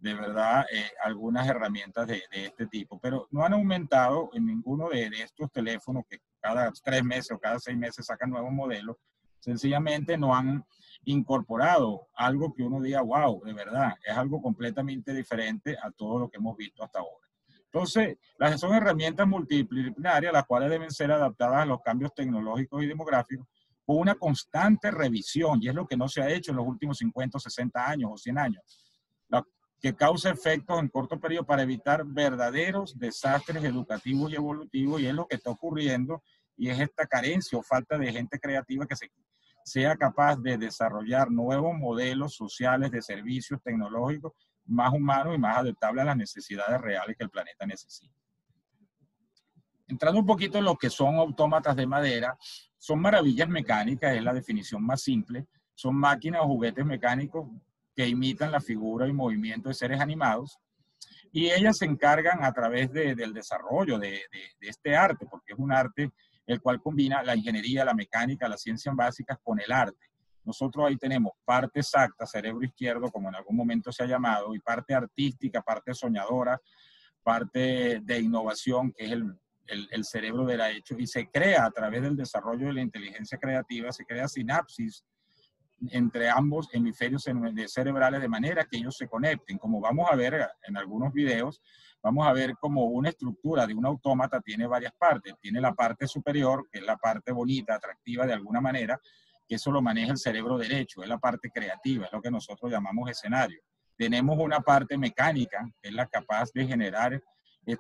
de verdad algunas herramientas de este tipo, pero no han aumentado en ninguno de estos teléfonos que cada 3 meses o cada 6 meses sacan nuevos modelos, sencillamente no han incorporado algo que uno diga, wow, de verdad, es algo completamente diferente a todo lo que hemos visto hasta ahora. Entonces, son herramientas multidisciplinarias, las cuales deben ser adaptadas a los cambios tecnológicos y demográficos con una constante revisión, y es lo que no se ha hecho en los últimos 50, 60 años o 100 años. Que causa efectos en corto periodo para evitar verdaderos desastres educativos y evolutivos, y es lo que está ocurriendo, y es esta carencia o falta de gente creativa que sea capaz de desarrollar nuevos modelos sociales de servicios tecnológicos más humanos y más adaptables a las necesidades reales que el planeta necesita. Entrando un poquito en lo que son autómatas de madera, son maravillas mecánicas, es la definición más simple, son máquinas o juguetes mecánicos que imitan la figura y movimiento de seres animados, y ellas se encargan a través del desarrollo de este arte, porque es un arte el cual combina la ingeniería, la mecánica, las ciencias básicas con el arte. Nosotros ahí tenemos parte exacta, cerebro izquierdo, como en algún momento se ha llamado, y parte artística, parte soñadora, parte de innovación, que es el cerebro derecho, y se crea a través del desarrollo de la inteligencia creativa, se crea sinapsis entre ambos hemisferios cerebrales de manera que ellos se conecten. Como vamos a ver en algunos videos, vamos a ver como una estructura de un autómata tiene varias partes. Tiene la parte superior, que es la parte bonita, atractiva de alguna manera, que eso lo maneja el cerebro derecho, es la parte creativa, es lo que nosotros llamamos escenario. Tenemos una parte mecánica, que es la capaz de generar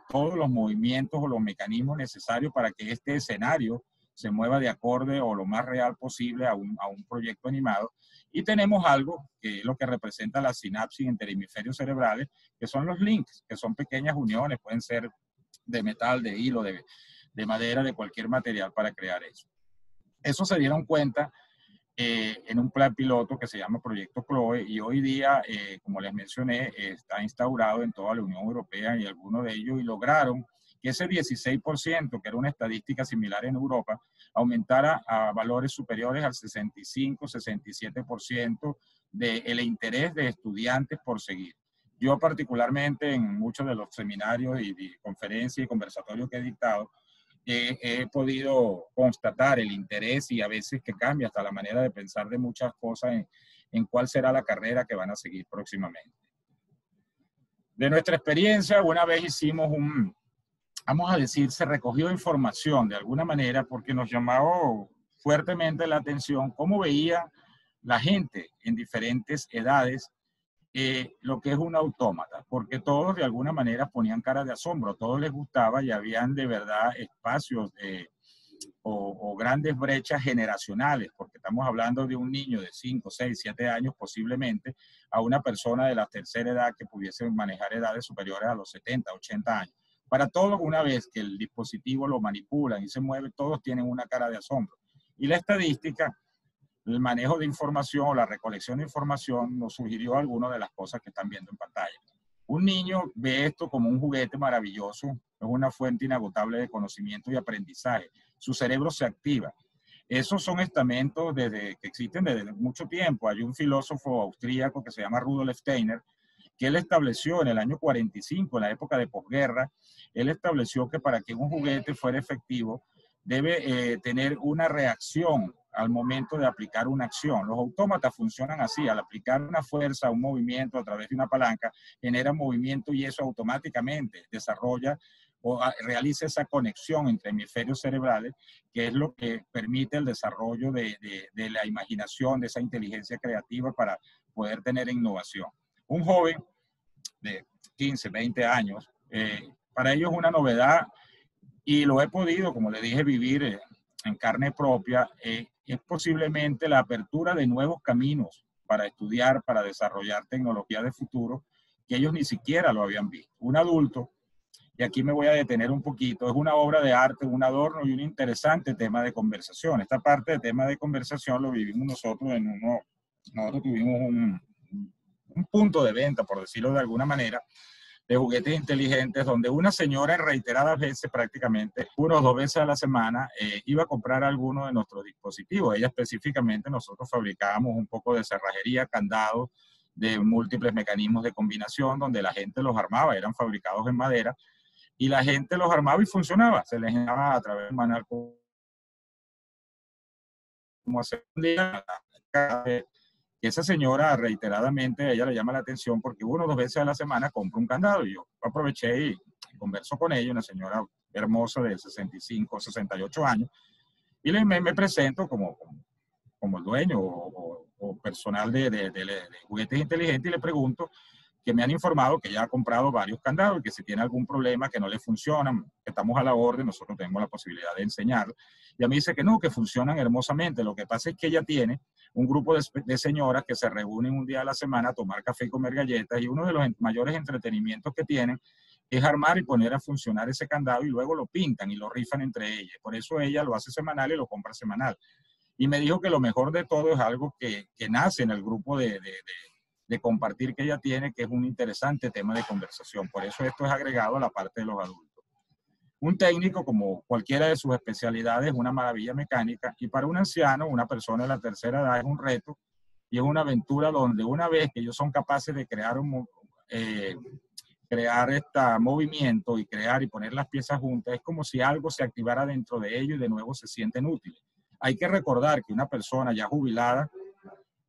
todos los movimientos o los mecanismos necesarios para que este escenario se mueva de acorde o lo más real posible a un proyecto animado. Y tenemos algo que es lo que representa la sinapsis entre hemisferios cerebrales, que son los links, que son pequeñas uniones, pueden ser de metal, de hilo, de madera, de cualquier material para crear eso. Eso se dieron cuenta en un plan piloto que se llama Proyecto CLOE, y hoy día, como les mencioné, está instaurado en toda la Unión Europea y algunos de ellos, y lograron que ese 16%, que era una estadística similar en Europa, aumentara a valores superiores al 65-67% del interés de estudiantes por seguir. Yo particularmente en muchos de los seminarios y conferencias y conversatorios que he dictado, he podido constatar el interés, y a veces que cambia hasta la manera de pensar de muchas cosas en cuál será la carrera que van a seguir próximamente. De nuestra experiencia, una vez hicimos vamos a decir, se recogió información de alguna manera porque nos llamó fuertemente la atención cómo veía la gente en diferentes edades lo que es un autómata, porque todos de alguna manera ponían cara de asombro, a todos les gustaba, y habían de verdad espacios o grandes brechas generacionales, porque estamos hablando de un niño de 5, 6, 7 años posiblemente, a una persona de la tercera edad que pudiese manejar edades superiores a los 70, 80 años. Para todos, una vez que el dispositivo lo manipulan y se mueve, todos tienen una cara de asombro. Y la estadística, el manejo de información o la recolección de información nos sugirió algunas de las cosas que están viendo en pantalla. Un niño ve esto como un juguete maravilloso, es una fuente inagotable de conocimiento y aprendizaje. Su cerebro se activa. Esos son estamentos que existen desde mucho tiempo. Hay un filósofo austríaco que se llama Rudolf Steiner, que él estableció en el año 45, en la época de posguerra, él estableció que para que un juguete fuera efectivo, debe tener una reacción al momento de aplicar una acción. Los autómatas funcionan así: al aplicar una fuerza, un movimiento a través de una palanca, genera movimiento y eso automáticamente desarrolla o realiza esa conexión entre hemisferios cerebrales, que es lo que permite el desarrollo de la imaginación, de esa inteligencia creativa para poder tener innovación. Un joven de 15, 20 años, para ellos es una novedad y lo he podido, como le dije, vivir en carne propia. Es posiblemente la apertura de nuevos caminos para estudiar, para desarrollar tecnología de futuro que ellos ni siquiera lo habían visto. Un adulto, y aquí me voy a detener un poquito, es una obra de arte, un adorno y un interesante tema de conversación. Esta parte de tema de conversación lo vivimos nosotros nosotros tuvimos un punto de venta, por decirlo de alguna manera, de juguetes inteligentes, donde una señora en reiteradas veces, prácticamente 1 o 2 veces a la semana, iba a comprar alguno de nuestros dispositivos. Ella específicamente, nosotros fabricábamos un poco de cerrajería, candados, de múltiples mecanismos de combinación, donde la gente los armaba, eran fabricados en madera, y la gente los armaba y funcionaba. Se les enseñaba a través del manual cómo hacer un día. Esa señora reiteradamente, a ella le llama la atención porque 1 o 2 veces a la semana compra un candado, y yo aproveché y converso con ella, una señora hermosa de 65, 68 años, y me presento como el dueño o personal de juguetes inteligentes, y le pregunto que me han informado que ya ha comprado varios candados y que si tiene algún problema, que no le funcionan, que estamos a la orden, nosotros tenemos la posibilidad de enseñar. Y a mí dice que no, que funcionan hermosamente. Lo que pasa es que ella tiene un grupo de señoras que se reúnen un día a la semana a tomar café y comer galletas, y uno de los mayores entretenimientos que tienen es armar y poner a funcionar ese candado, y luego lo pintan y lo rifan entre ellas. Por eso ella lo hace semanal y lo compra semanal. Y me dijo que lo mejor de todo es algo que nace en el grupo de compartir que ella tiene, que es un interesante tema de conversación. Por eso esto es agregado a la parte de los adultos. Un técnico, como cualquiera de sus especialidades, es una maravilla mecánica, y para un anciano, una persona de la tercera edad, es un reto y es una aventura donde una vez que ellos son capaces de crear movimiento y crear y poner las piezas juntas, es como si algo se activara dentro de ellos y de nuevo se sienten útiles. Hay que recordar que una persona ya jubilada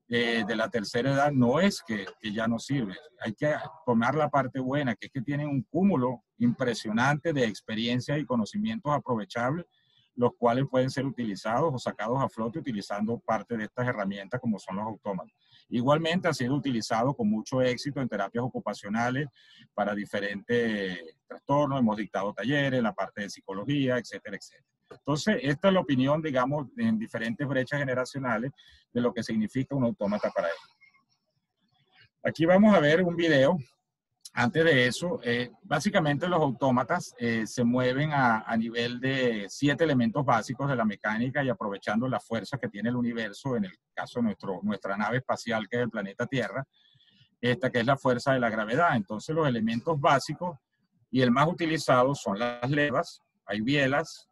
de la tercera edad no es que ya no sirve. Hay que tomar la parte buena, que es que tienen un cúmulo impresionante de experiencias y conocimientos aprovechables, los cuales pueden ser utilizados o sacados a flote utilizando parte de estas herramientas como son los autómatas. Igualmente ha sido utilizado con mucho éxito en terapias ocupacionales para diferentes trastornos. Hemos dictado talleres en la parte de psicología, etcétera, etcétera. Entonces, esta es la opinión, digamos, en diferentes brechas generacionales de lo que significa un autómata para ellos. Aquí vamos a ver un video. Antes de eso, básicamente los autómatas se mueven a nivel de 7 elementos básicos de la mecánica, y aprovechando la fuerza que tiene el universo, en el caso de nuestra nave espacial, que es el planeta Tierra, esta que es la fuerza de la gravedad. Entonces, los elementos básicos y el más utilizado son las levas, hay bielas,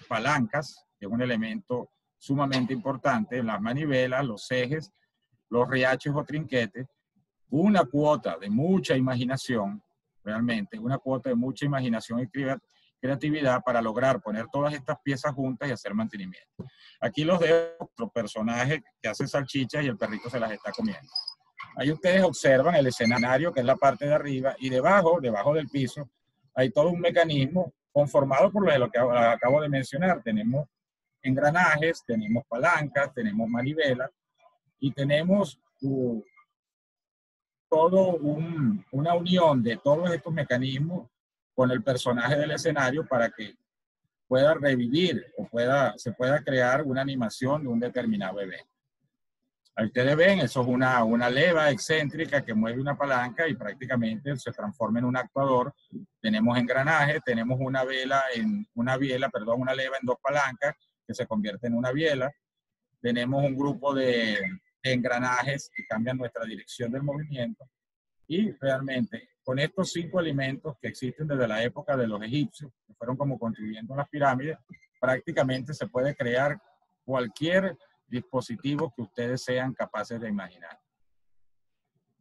palancas, que es un elemento sumamente importante, las manivelas, los ejes, los riaches o trinquetes, una cuota de mucha imaginación, realmente, una cuota de mucha imaginación y creatividad para lograr poner todas estas piezas juntas y hacer mantenimiento. Aquí los dejo, otro personaje que hace salchichas y el perrito se las está comiendo. Ahí ustedes observan el escenario, que es la parte de arriba, y debajo del piso, hay todo un mecanismo conformado por lo que acabo de mencionar. Tenemos engranajes, tenemos palancas, tenemos manivelas, y tenemos una unión de todos estos mecanismos con el personaje del escenario para que pueda revivir o se pueda crear una animación de un determinado evento. Ahí ustedes ven, eso es una leva excéntrica que mueve una palanca y prácticamente se transforma en un actuador. Tenemos engranajes, tenemos una leva en 2 palancas que se convierte en una biela. Tenemos un grupo de engranajes que cambian nuestra dirección del movimiento. Y realmente, con estos 5 elementos que existen desde la época de los egipcios, que fueron como construyendo las pirámides, prácticamente se puede crear cualquier dispositivo que ustedes sean capaces de imaginar.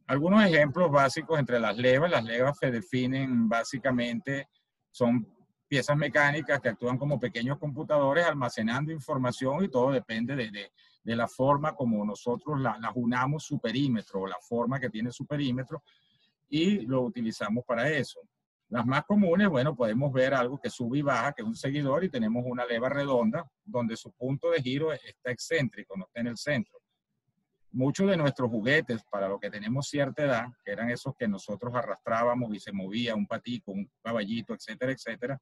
Algunos ejemplos básicos entre las levas se definen básicamente, son piezas mecánicas que actúan como pequeños computadores almacenando información y todo depende de la forma como nosotros las unamos su perímetro o la forma que tiene su perímetro y lo utilizamos para eso. Las más comunes, bueno, podemos ver algo que sube y baja, que es un seguidor y tenemos una leva redonda donde su punto de giro está excéntrico, no está en el centro. Muchos de nuestros juguetes, para los que tenemos cierta edad, que eran esos que nosotros arrastrábamos y se movía un patico, un caballito, etcétera, etcétera,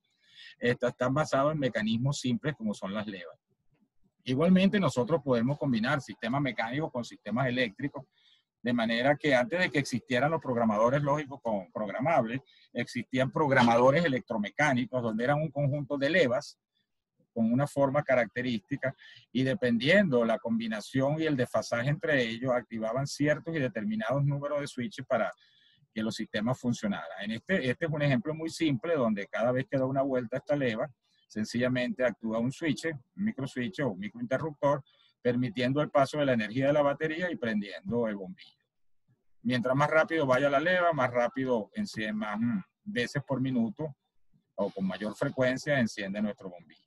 están basados en mecanismos simples como son las levas. Igualmente nosotros podemos combinar sistemas mecánicos con sistemas eléctricos, de manera que antes de que existieran los programadores lógicos programables, existían programadores electromecánicos donde eran un conjunto de levas con una forma característica y dependiendo la combinación y el desfasaje entre ellos, activaban ciertos y determinados números de switches para que los sistemas funcionaran. Este es un ejemplo muy simple donde cada vez que da una vuelta esta leva, sencillamente actúa un switch, un microswitch o un microinterruptor, permitiendo el paso de la energía de la batería y prendiendo el bombillo. Mientras más rápido vaya la leva, más rápido, más veces por minuto o con mayor frecuencia enciende nuestro bombillo.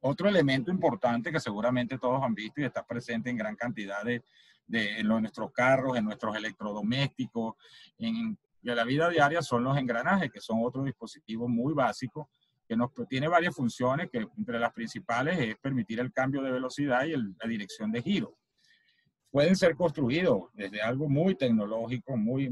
Otro elemento importante que seguramente todos han visto y está presente en gran cantidad en nuestros carros, en nuestros electrodomésticos, en la vida diaria son los engranajes, que son otro dispositivo muy básico que tiene varias funciones, que entre las principales es permitir el cambio de velocidad y la dirección de giro. Pueden ser construidos desde algo muy tecnológico, muy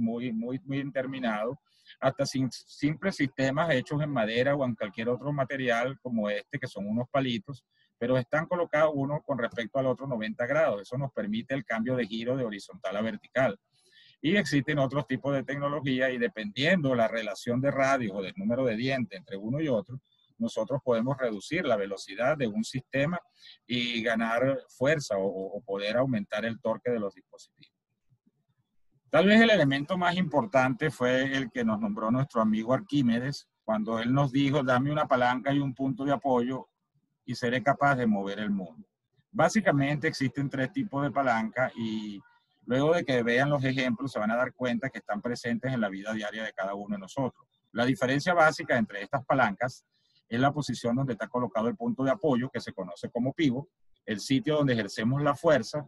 terminado, hasta simples sistemas hechos en madera o en cualquier otro material como este, que son unos palitos, pero están colocados uno con respecto al otro 90 grados. Eso nos permite el cambio de giro de horizontal a vertical. Y existen otros tipos de tecnología y dependiendo la relación de radios o del número de dientes entre uno y otro, nosotros podemos reducir la velocidad de un sistema y ganar fuerza o poder aumentar el torque de los dispositivos. Tal vez el elemento más importante fue el que nos nombró nuestro amigo Arquímedes, cuando él nos dijo, dame una palanca y un punto de apoyo y seré capaz de mover el mundo. Básicamente existen tres tipos de palanca y luego de que vean los ejemplos se van a dar cuenta que están presentes en la vida diaria de cada uno de nosotros. La diferencia básica entre estas palancas es la posición donde está colocado el punto de apoyo, que se conoce como pivot, el sitio donde ejercemos la fuerza,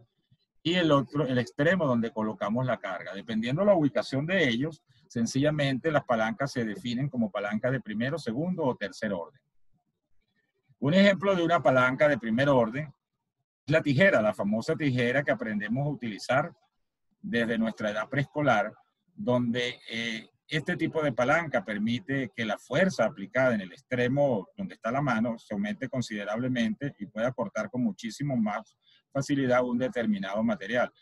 y el extremo donde colocamos la carga. Dependiendo de la ubicación de ellos, sencillamente las palancas se definen como palancas de primero, segundo o tercer orden. Un ejemplo de una palanca de primer orden es la tijera, la famosa tijera que aprendemos a utilizar desde nuestra edad preescolar, donde este tipo de palanca permite que la fuerza aplicada en el extremo donde está la mano se aumente considerablemente y pueda cortar con muchísimo más facilidad un determinado material.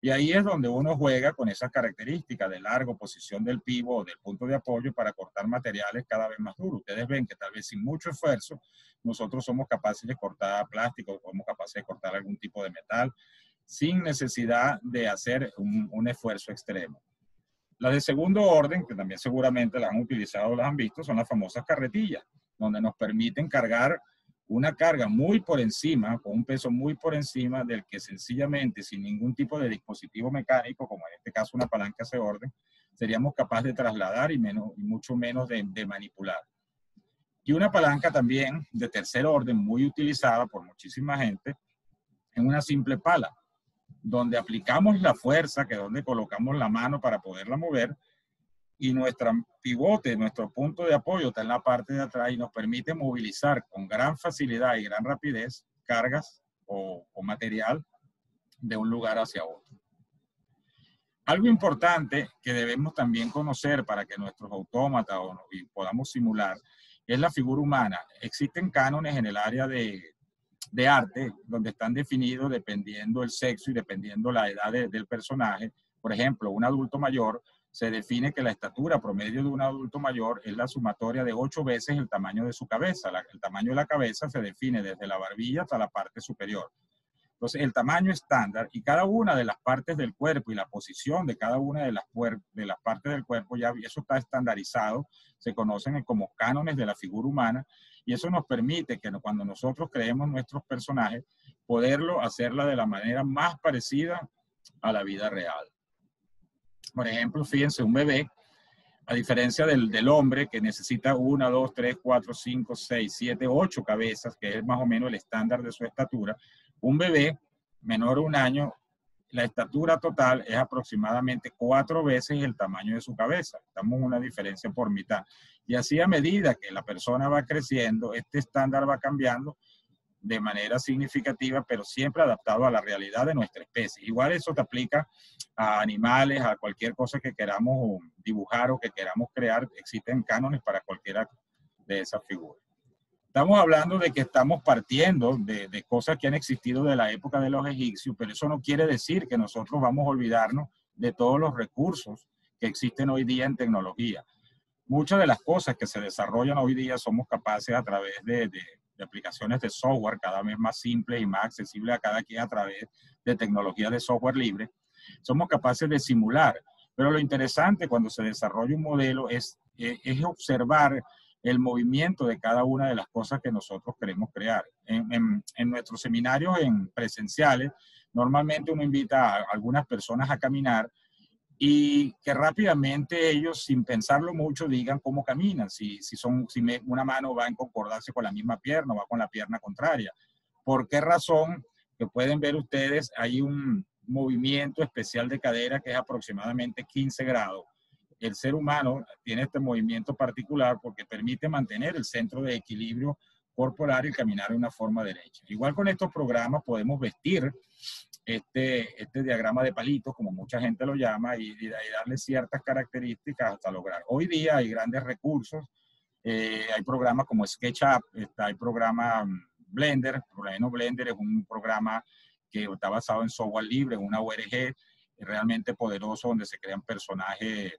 Y ahí es donde uno juega con esas características de largo, posición del pivot o del punto de apoyo para cortar materiales cada vez más duros. Ustedes ven que tal vez sin mucho esfuerzo nosotros somos capaces de cortar plástico, somos capaces de cortar algún tipo de metal sin necesidad de hacer un esfuerzo extremo. Las de segundo orden, que también seguramente las han utilizado o las han visto, son las famosas carretillas, donde nos permiten cargar una carga muy por encima, con un peso muy por encima del que sencillamente, sin ningún tipo de dispositivo mecánico, como en este caso una palanca de orden, seríamos capaces de trasladar y mucho menos de manipular. Y una palanca también de tercer orden, muy utilizada por muchísima gente, en una simple pala, donde aplicamos la fuerza, que es donde colocamos la mano para poderla mover, y nuestro pivote, nuestro punto de apoyo está en la parte de atrás y nos permite movilizar con gran facilidad y gran rapidez cargas o material de un lugar hacia otro. Algo importante que debemos también conocer para que nuestros autómatas y podamos simular es la figura humana. Existen cánones en el área de arte donde están definidos dependiendo el sexo y dependiendo la edad del personaje. Por ejemplo, un adulto mayor se define que la estatura promedio de un adulto mayor es la sumatoria de 8 veces el tamaño de su cabeza. El tamaño de la cabeza se define desde la barbilla hasta la parte superior. Entonces, el tamaño estándar y cada una de las partes del cuerpo y la posición de cada una de las partes del cuerpo, ya eso está estandarizado, se conocen como cánones de la figura humana Y eso nos permite que cuando nosotros creemos nuestros personajes, poderlo hacerla de la manera más parecida a la vida real. Por ejemplo, fíjense, un bebé, a diferencia del hombre que necesita 1, 2, 3, 4, 5, 6, 7, 8 cabezas, que es más o menos el estándar de su estatura, un bebé menor de 1 año, la estatura total es aproximadamente 4 veces el tamaño de su cabeza. Estamos en una diferencia por mitad. Y así a medida que la persona va creciendo, este estándar va cambiando de manera significativa, pero siempre adaptado a la realidad de nuestra especie. Igual eso te aplica a animales, a cualquier cosa que queramos dibujar o que queramos crear. Existen cánones para cualquiera de esas figuras. Estamos hablando de que estamos partiendo de cosas que han existido de la época de los egipcios, pero eso no quiere decir que nosotros vamos a olvidarnos de todos los recursos que existen hoy día en tecnología. Muchas de las cosas que se desarrollan hoy día somos capaces a través de aplicaciones de software cada vez más simples y más accesibles a cada quien a través de tecnología de software libre. Somos capaces de simular, pero lo interesante cuando se desarrolla un modelo es observar el movimiento de cada una de las cosas que nosotros queremos crear. En nuestros seminarios presenciales, normalmente uno invita a algunas personas a caminar y que rápidamente ellos, sin pensarlo mucho, digan cómo caminan, si una mano va en concordancia con la misma pierna o va con la pierna contraria. ¿Por qué razón? Que pueden ver ustedes, hay un movimiento especial de cadera que es aproximadamente 15 grados. El ser humano tiene este movimiento particular porque permite mantener el centro de equilibrio corporal y caminar de una forma derecha. Igual con estos programas podemos vestir este diagrama de palitos, como mucha gente lo llama, y darle ciertas características hasta lograr. Hoy día hay grandes recursos, hay programas como SketchUp, hay programa Blender. Por lo menos Blender es un programa que está basado en software libre, una ORG realmente poderoso donde se crean personajes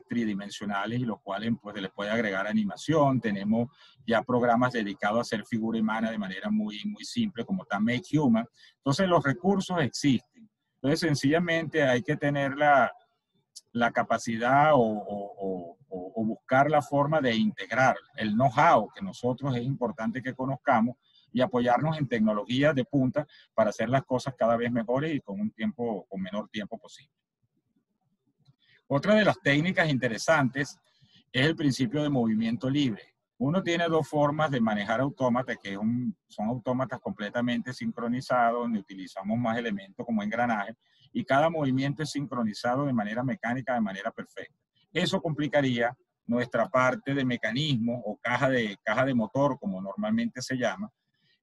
tridimensionales y los cuales pues se les puede agregar animación. Tenemos ya programas dedicados a hacer figura humana de manera muy simple, como está Make Human. Entonces los recursos existen. Entonces sencillamente hay que tener la capacidad o buscar la forma de integrar el know-how que nosotros es importante que conozcamos y apoyarnos en tecnologías de punta para hacer las cosas cada vez mejores y con menor tiempo posible. Otra de las técnicas interesantes es el principio de movimiento libre. Uno tiene dos formas de manejar autómatas, que son autómatas completamente sincronizados, donde utilizamos más elementos como engranajes, y cada movimiento es sincronizado de manera mecánica, de manera perfecta. Eso complicaría nuestra parte de mecanismo o caja de motor, como normalmente se llama,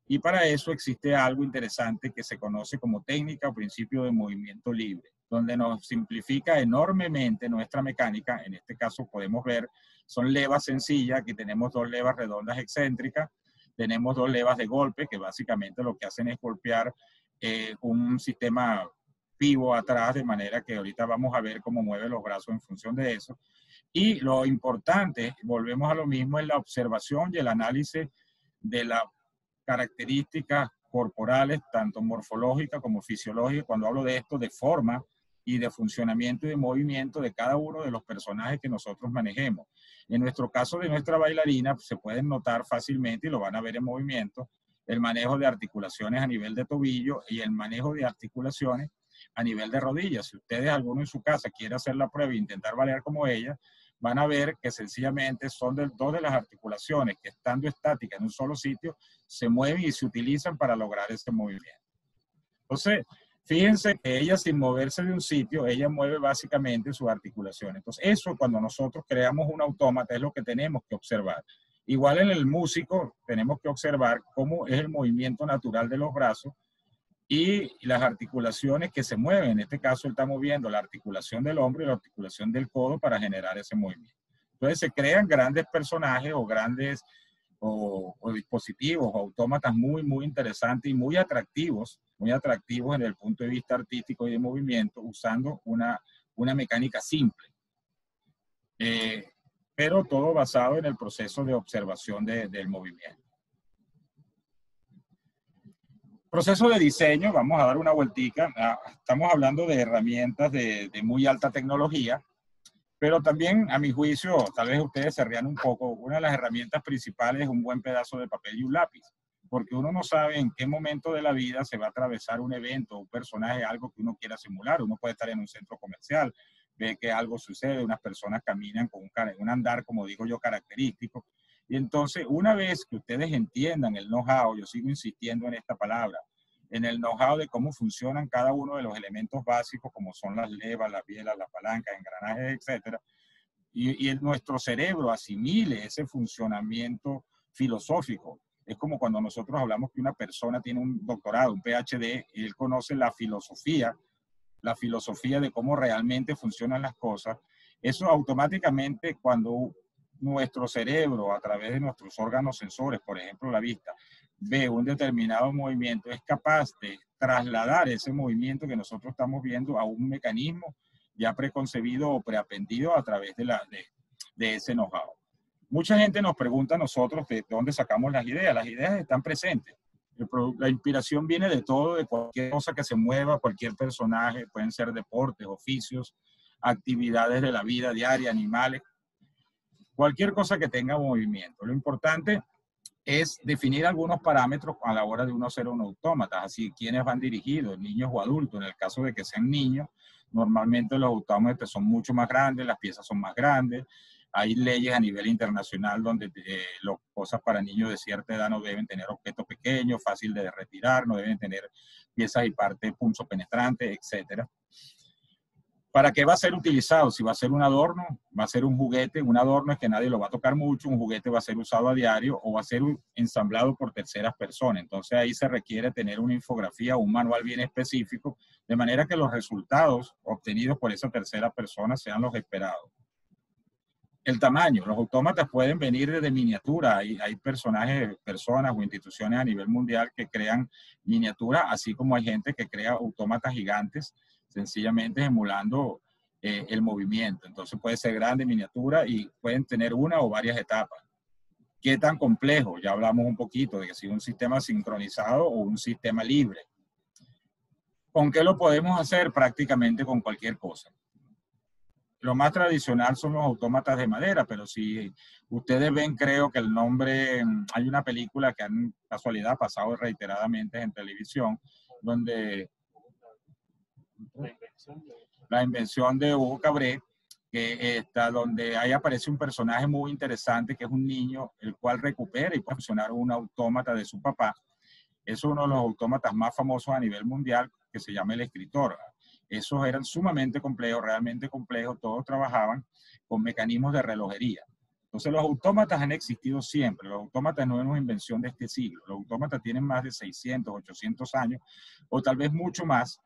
y para eso existe algo interesante que se conoce como técnica o principio de movimiento libre, donde nos simplifica enormemente nuestra mecánica. En este caso podemos ver, son levas sencillas. Aquí tenemos 2 levas redondas excéntricas, tenemos 2 levas de golpe, que básicamente lo que hacen es golpear un sistema pivot atrás, de manera que ahorita vamos a ver cómo mueve los brazos en función de eso. Y lo importante, volvemos a lo mismo, es la observación y el análisis de las características corporales, tanto morfológicas como fisiológicas. Cuando hablo de esto, de forma y de funcionamiento y de movimiento de cada uno de los personajes que nosotros manejemos. En nuestro caso de nuestra bailarina, pues, se pueden notar fácilmente y lo van a ver en movimiento, el manejo de articulaciones a nivel de tobillo y el manejo de articulaciones a nivel de rodillas. Si ustedes, alguno en su casa, quiere hacer la prueba e intentar bailar como ella, van a ver que sencillamente son dos de las articulaciones que, estando estáticas en un solo sitio, se mueven y se utilizan para lograr ese movimiento. Entonces, fíjense que ella, sin moverse de un sitio, ella mueve básicamente sus articulaciones. Entonces, eso, cuando nosotros creamos un autómata, es lo que tenemos que observar. Igual en el músico, tenemos que observar cómo es el movimiento natural de los brazos y las articulaciones que se mueven. En este caso, él está moviendo la articulación del hombro y la articulación del codo para generar ese movimiento. Entonces, se crean grandes personajes o grandes o dispositivos o autómatas muy interesantes y muy atractivos en el punto de vista artístico y de movimiento, usando una mecánica simple. Pero todo basado en el proceso de observación del movimiento. Proceso de diseño, vamos a dar una vueltica. Estamos hablando de herramientas de muy alta tecnología. Pero también, a mi juicio, tal vez ustedes se rían un poco, una de las herramientas principales es un buen pedazo de papel y un lápiz, porque uno no sabe en qué momento de la vida se va a atravesar un evento, un personaje, algo que uno quiera simular. Uno puede estar en un centro comercial, ve que algo sucede, unas personas caminan con un andar, como digo yo, característico. Y entonces, una vez que ustedes entiendan el know-how, yo sigo insistiendo en esta palabra, en el know-how de cómo funcionan cada uno de los elementos básicos, como son las levas, las bielas, las palancas, engranajes, etcétera, y nuestro cerebro asimile ese funcionamiento filosófico. Es como cuando nosotros hablamos que una persona tiene un doctorado, un PhD, y él conoce la filosofía de cómo realmente funcionan las cosas. Eso automáticamente, cuando nuestro cerebro, a través de nuestros órganos sensores, por ejemplo la vista, ve un determinado movimiento, es capaz de trasladar ese movimiento que nosotros estamos viendo a un mecanismo ya preconcebido o preaprendido a través de ese know-how. Mucha gente nos pregunta a nosotros de dónde sacamos las ideas. Las ideas están presentes. La inspiración viene de todo, de cualquier cosa que se mueva, cualquier personaje, pueden ser deportes, oficios, actividades de la vida diaria, animales, cualquier cosa que tenga movimiento. Lo importante es definir algunos parámetros a la hora de uno hacer un autómata, así quiénes van dirigidos, niños o adultos. En el caso de que sean niños, normalmente los autómatas son mucho más grandes, las piezas son más grandes. Hay leyes a nivel internacional donde las cosas para niños de cierta edad no deben tener objetos pequeños, fácil de retirar, no deben tener piezas y partes punzopenetrantes, etc. ¿Para qué va a ser utilizado? Si va a ser un adorno, va a ser un juguete. Un adorno es que nadie lo va a tocar mucho, un juguete va a ser usado a diario o va a ser ensamblado por terceras personas. Entonces ahí se requiere tener una infografía o un manual bien específico, de manera que los resultados obtenidos por esa tercera persona sean los esperados. El tamaño. Los autómatas pueden venir desde miniatura. Hay personajes, personas o instituciones a nivel mundial que crean miniaturas, así como hay gente que crea autómatas gigantes, sencillamente emulando el movimiento. Entonces puede ser grande, miniatura, y pueden tener una o varias etapas. ¿Qué tan complejo? Ya hablamos un poquito de que si un sistema sincronizado o un sistema libre. ¿Con qué lo podemos hacer? Prácticamente con cualquier cosa. Lo más tradicional son los autómatas de madera, pero si ustedes ven, creo que el nombre, hay una película que han casualidad pasado reiteradamente en televisión, donde la invención de Hugo Cabret, que está donde ahí aparece un personaje muy interesante que es un niño, el cual recupera y puede funcionar un autómata de su papá. Es uno de los autómatas más famosos a nivel mundial, que se llama El Escritor. Esos eran sumamente complejos, realmente complejos. Todos trabajaban con mecanismos de relojería. Entonces los autómatas han existido siempre. Los autómatas no es una invención de este siglo. Los autómatas tienen más de 600, 800 años o tal vez mucho más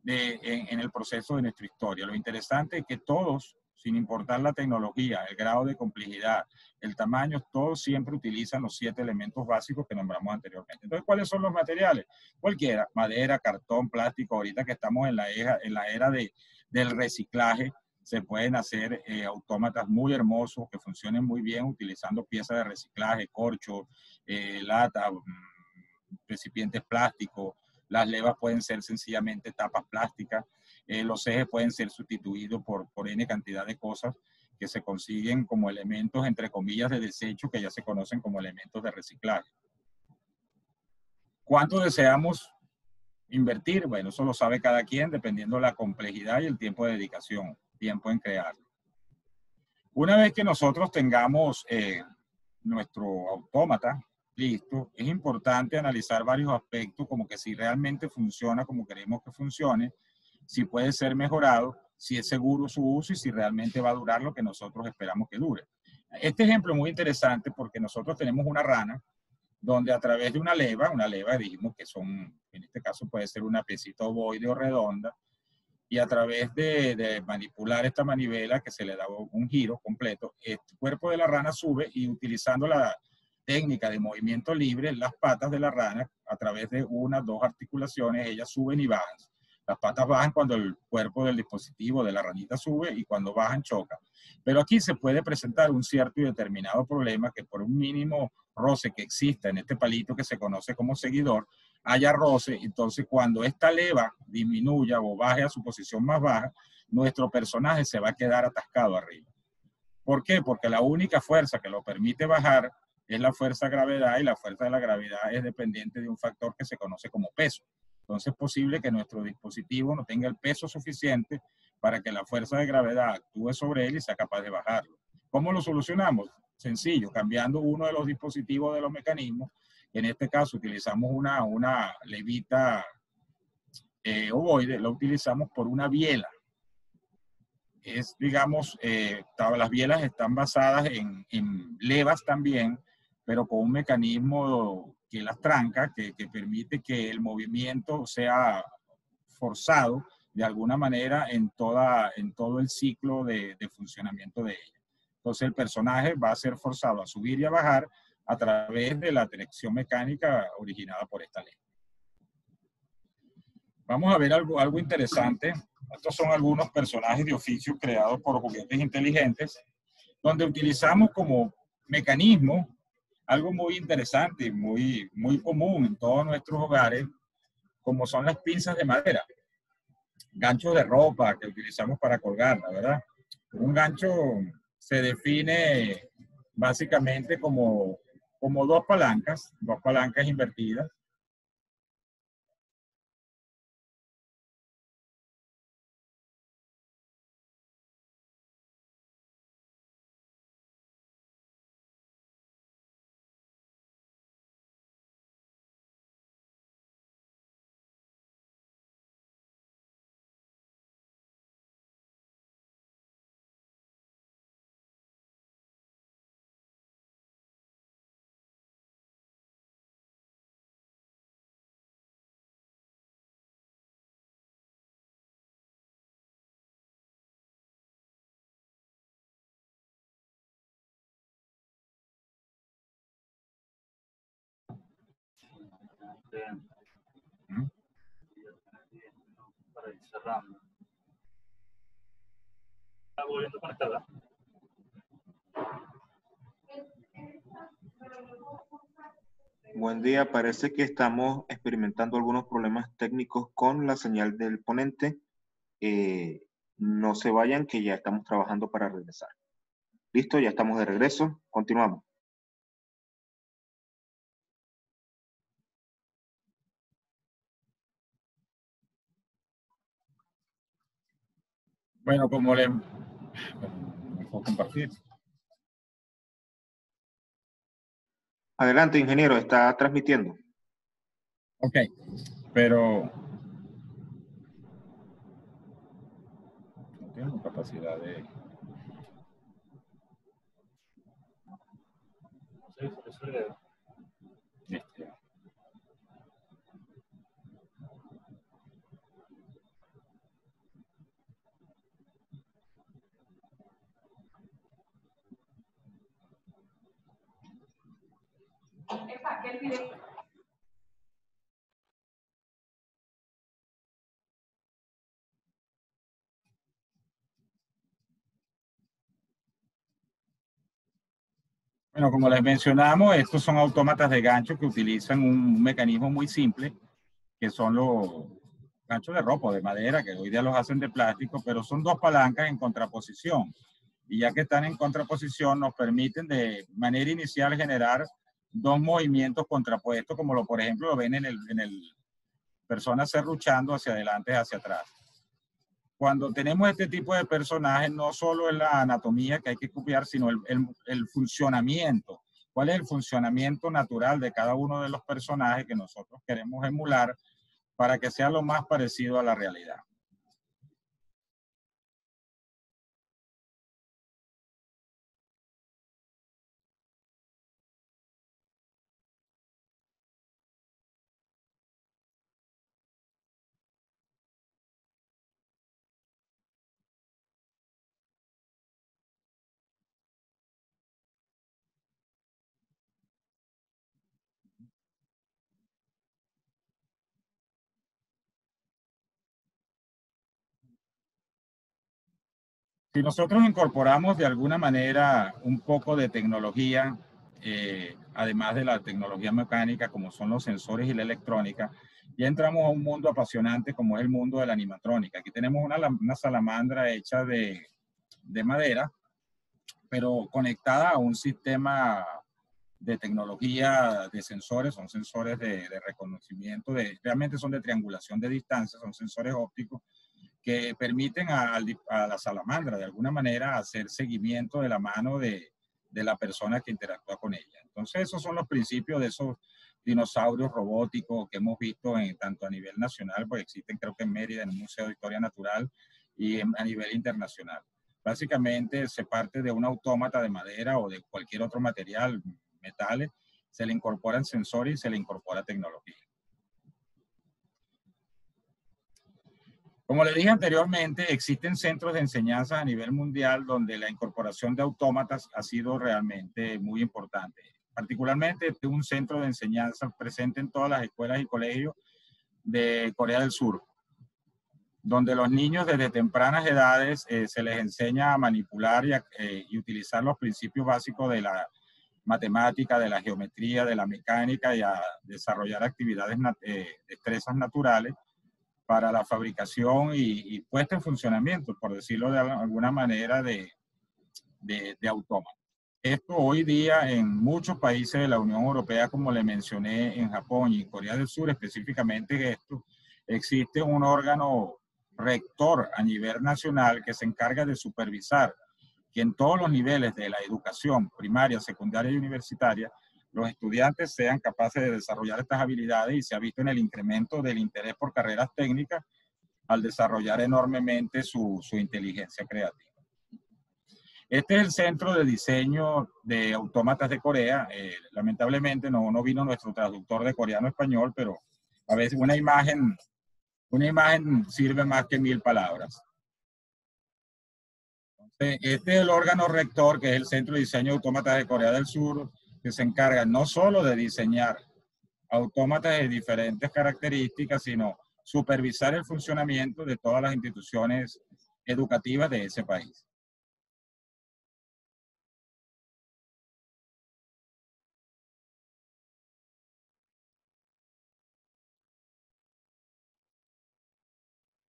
en el proceso de nuestra historia. Lo interesante es que todos, sin importar la tecnología, el grado de complejidad, el tamaño, todos siempre utilizan los 7 elementos básicos que nombramos anteriormente. Entonces, ¿cuáles son los materiales? Cualquiera, madera, cartón, plástico. Ahorita que estamos en la era del reciclaje, se pueden hacer autómatas muy hermosos que funcionen muy bien utilizando piezas de reciclaje, corcho, lata, recipientes plásticos. Las levas pueden ser sencillamente tapas plásticas. Los ejes pueden ser sustituidos por N cantidad de cosas que se consiguen como elementos, entre comillas, de desecho, que ya se conocen como elementos de reciclaje. ¿Cuánto deseamos invertir? Bueno, eso lo sabe cada quien, dependiendo de la complejidad y el tiempo de dedicación, tiempo en crearlo. Una vez que nosotros tengamos nuestro autómata listo, es importante analizar varios aspectos, como que si realmente funciona como queremos que funcione, si puede ser mejorado, si es seguro su uso y si realmente va a durar lo que nosotros esperamos que dure. Este ejemplo es muy interesante porque nosotros tenemos una rana donde a través de una leva dijimos que son, en este caso puede ser una piecita ovoide o redonda, y a través de manipular esta manivela que se le da un giro completo, el cuerpo de la rana sube y utilizando la técnica de movimiento libre, las patas de la rana, a través de 1, 2 articulaciones, ellas suben y bajan. Las patas bajan cuando el cuerpo del dispositivo de la ranita sube y cuando bajan choca. Pero aquí se puede presentar un cierto y determinado problema que por un mínimo roce que exista en este palito que se conoce como seguidor, haya roce. Entonces cuando esta leva disminuya o baje a su posición más baja, nuestro personaje se va a quedar atascado arriba. ¿Por qué? Porque la única fuerza que lo permite bajar es la fuerza de gravedad, y la fuerza de la gravedad es dependiente de un factor que se conoce como peso. Entonces es posible que nuestro dispositivo no tenga el peso suficiente para que la fuerza de gravedad actúe sobre él y sea capaz de bajarlo. ¿Cómo lo solucionamos? Sencillo, cambiando uno de los dispositivos de los mecanismos. En este caso utilizamos una levita ovoide, la utilizamos por una biela. Es, digamos, las bielas están basadas en levas también, pero con un mecanismo que las tranca, que permite que el movimiento sea forzado de alguna manera en todo el ciclo de funcionamiento de ella. Entonces el personaje va a ser forzado a subir y a bajar a través de la dirección mecánica originada por esta ley. Vamos a ver algo interesante. Estos son algunos personajes de oficio creados por Juguetes Inteligentes, donde utilizamos como mecanismo algo muy interesante, muy común en todos nuestros hogares, como son las pinzas de madera, ganchos de ropa que utilizamos para colgarla, ¿verdad? Un gancho se define básicamente como dos palancas invertidas. Para ir cerrando. ¿Está volviendo a conectar? Buen día, parece que estamos experimentando algunos problemas técnicos con la señal del ponente. No se vayan, que ya estamos trabajando para regresar. Listo, ya estamos de regreso. Continuamos. Bueno, como le puedo compartir. Adelante, ingeniero, está transmitiendo. Ok, pero no tengo capacidad de... Sí, eso es. Bueno, como les mencionamos, estos son autómatas de gancho que utilizan un mecanismo muy simple, que son los ganchos de ropa o de madera, que hoy día los hacen de plástico, pero son dos palancas en contraposición. Y ya que están en contraposición, nos permiten de manera inicial generar dos movimientos contrapuestos, como por ejemplo lo ven en el persona serruchando hacia adelante y hacia atrás. Cuando tenemos este tipo de personajes, no solo es la anatomía que hay que copiar, sino el funcionamiento. ¿Cuál es el funcionamiento natural de cada uno de los personajes que nosotros queremos emular para que sea lo más parecido a la realidad? Si nosotros incorporamos de alguna manera un poco de tecnología, además de la tecnología mecánica, como son los sensores y la electrónica, ya entramos a un mundo apasionante como es el mundo de la animatrónica. Aquí tenemos una salamandra hecha de madera, pero conectada a un sistema de tecnología de sensores, son sensores de reconocimiento, realmente son de triangulación de distancia, son sensores ópticos que permiten a la salamandra de alguna manera hacer seguimiento de la mano de la persona que interactúa con ella. Entonces esos son los principios de esos dinosaurios robóticos que hemos visto tanto a nivel nacional, pues existen creo que en Mérida, en el Museo de Historia Natural, y a nivel internacional. Básicamente se parte de un autómata de madera o de cualquier otro material, metales, se le incorporan sensores y se le incorpora tecnología. Como le dije anteriormente, existen centros de enseñanza a nivel mundial donde la incorporación de autómatas ha sido realmente muy importante. Particularmente un centro de enseñanza presente en todas las escuelas y colegios de Corea del Sur, donde los niños desde tempranas edades se les enseña a manipular y utilizar los principios básicos de la matemática, de la geometría, de la mecánica y a desarrollar actividades, destrezas naturales para la fabricación y puesta en funcionamiento, por decirlo de alguna manera, de autómatas. Esto hoy día en muchos países de la Unión Europea, como le mencioné, en Japón y en Corea del Sur específicamente, esto existe un órgano rector a nivel nacional que se encarga de supervisar que en todos los niveles de la educación primaria, secundaria y universitaria, los estudiantes sean capaces de desarrollar estas habilidades, y se ha visto en el incremento del interés por carreras técnicas al desarrollar enormemente su inteligencia creativa. Este es el Centro de Diseño de Autómatas de Corea. Lamentablemente no vino nuestro traductor de coreano a español, pero a veces una imagen sirve más que 1000 palabras. Entonces, este es el órgano rector, que es el Centro de Diseño de Autómatas de Corea del Sur, que se encarga no solo de diseñar autómatas de diferentes características, sino supervisar el funcionamiento de todas las instituciones educativas de ese país.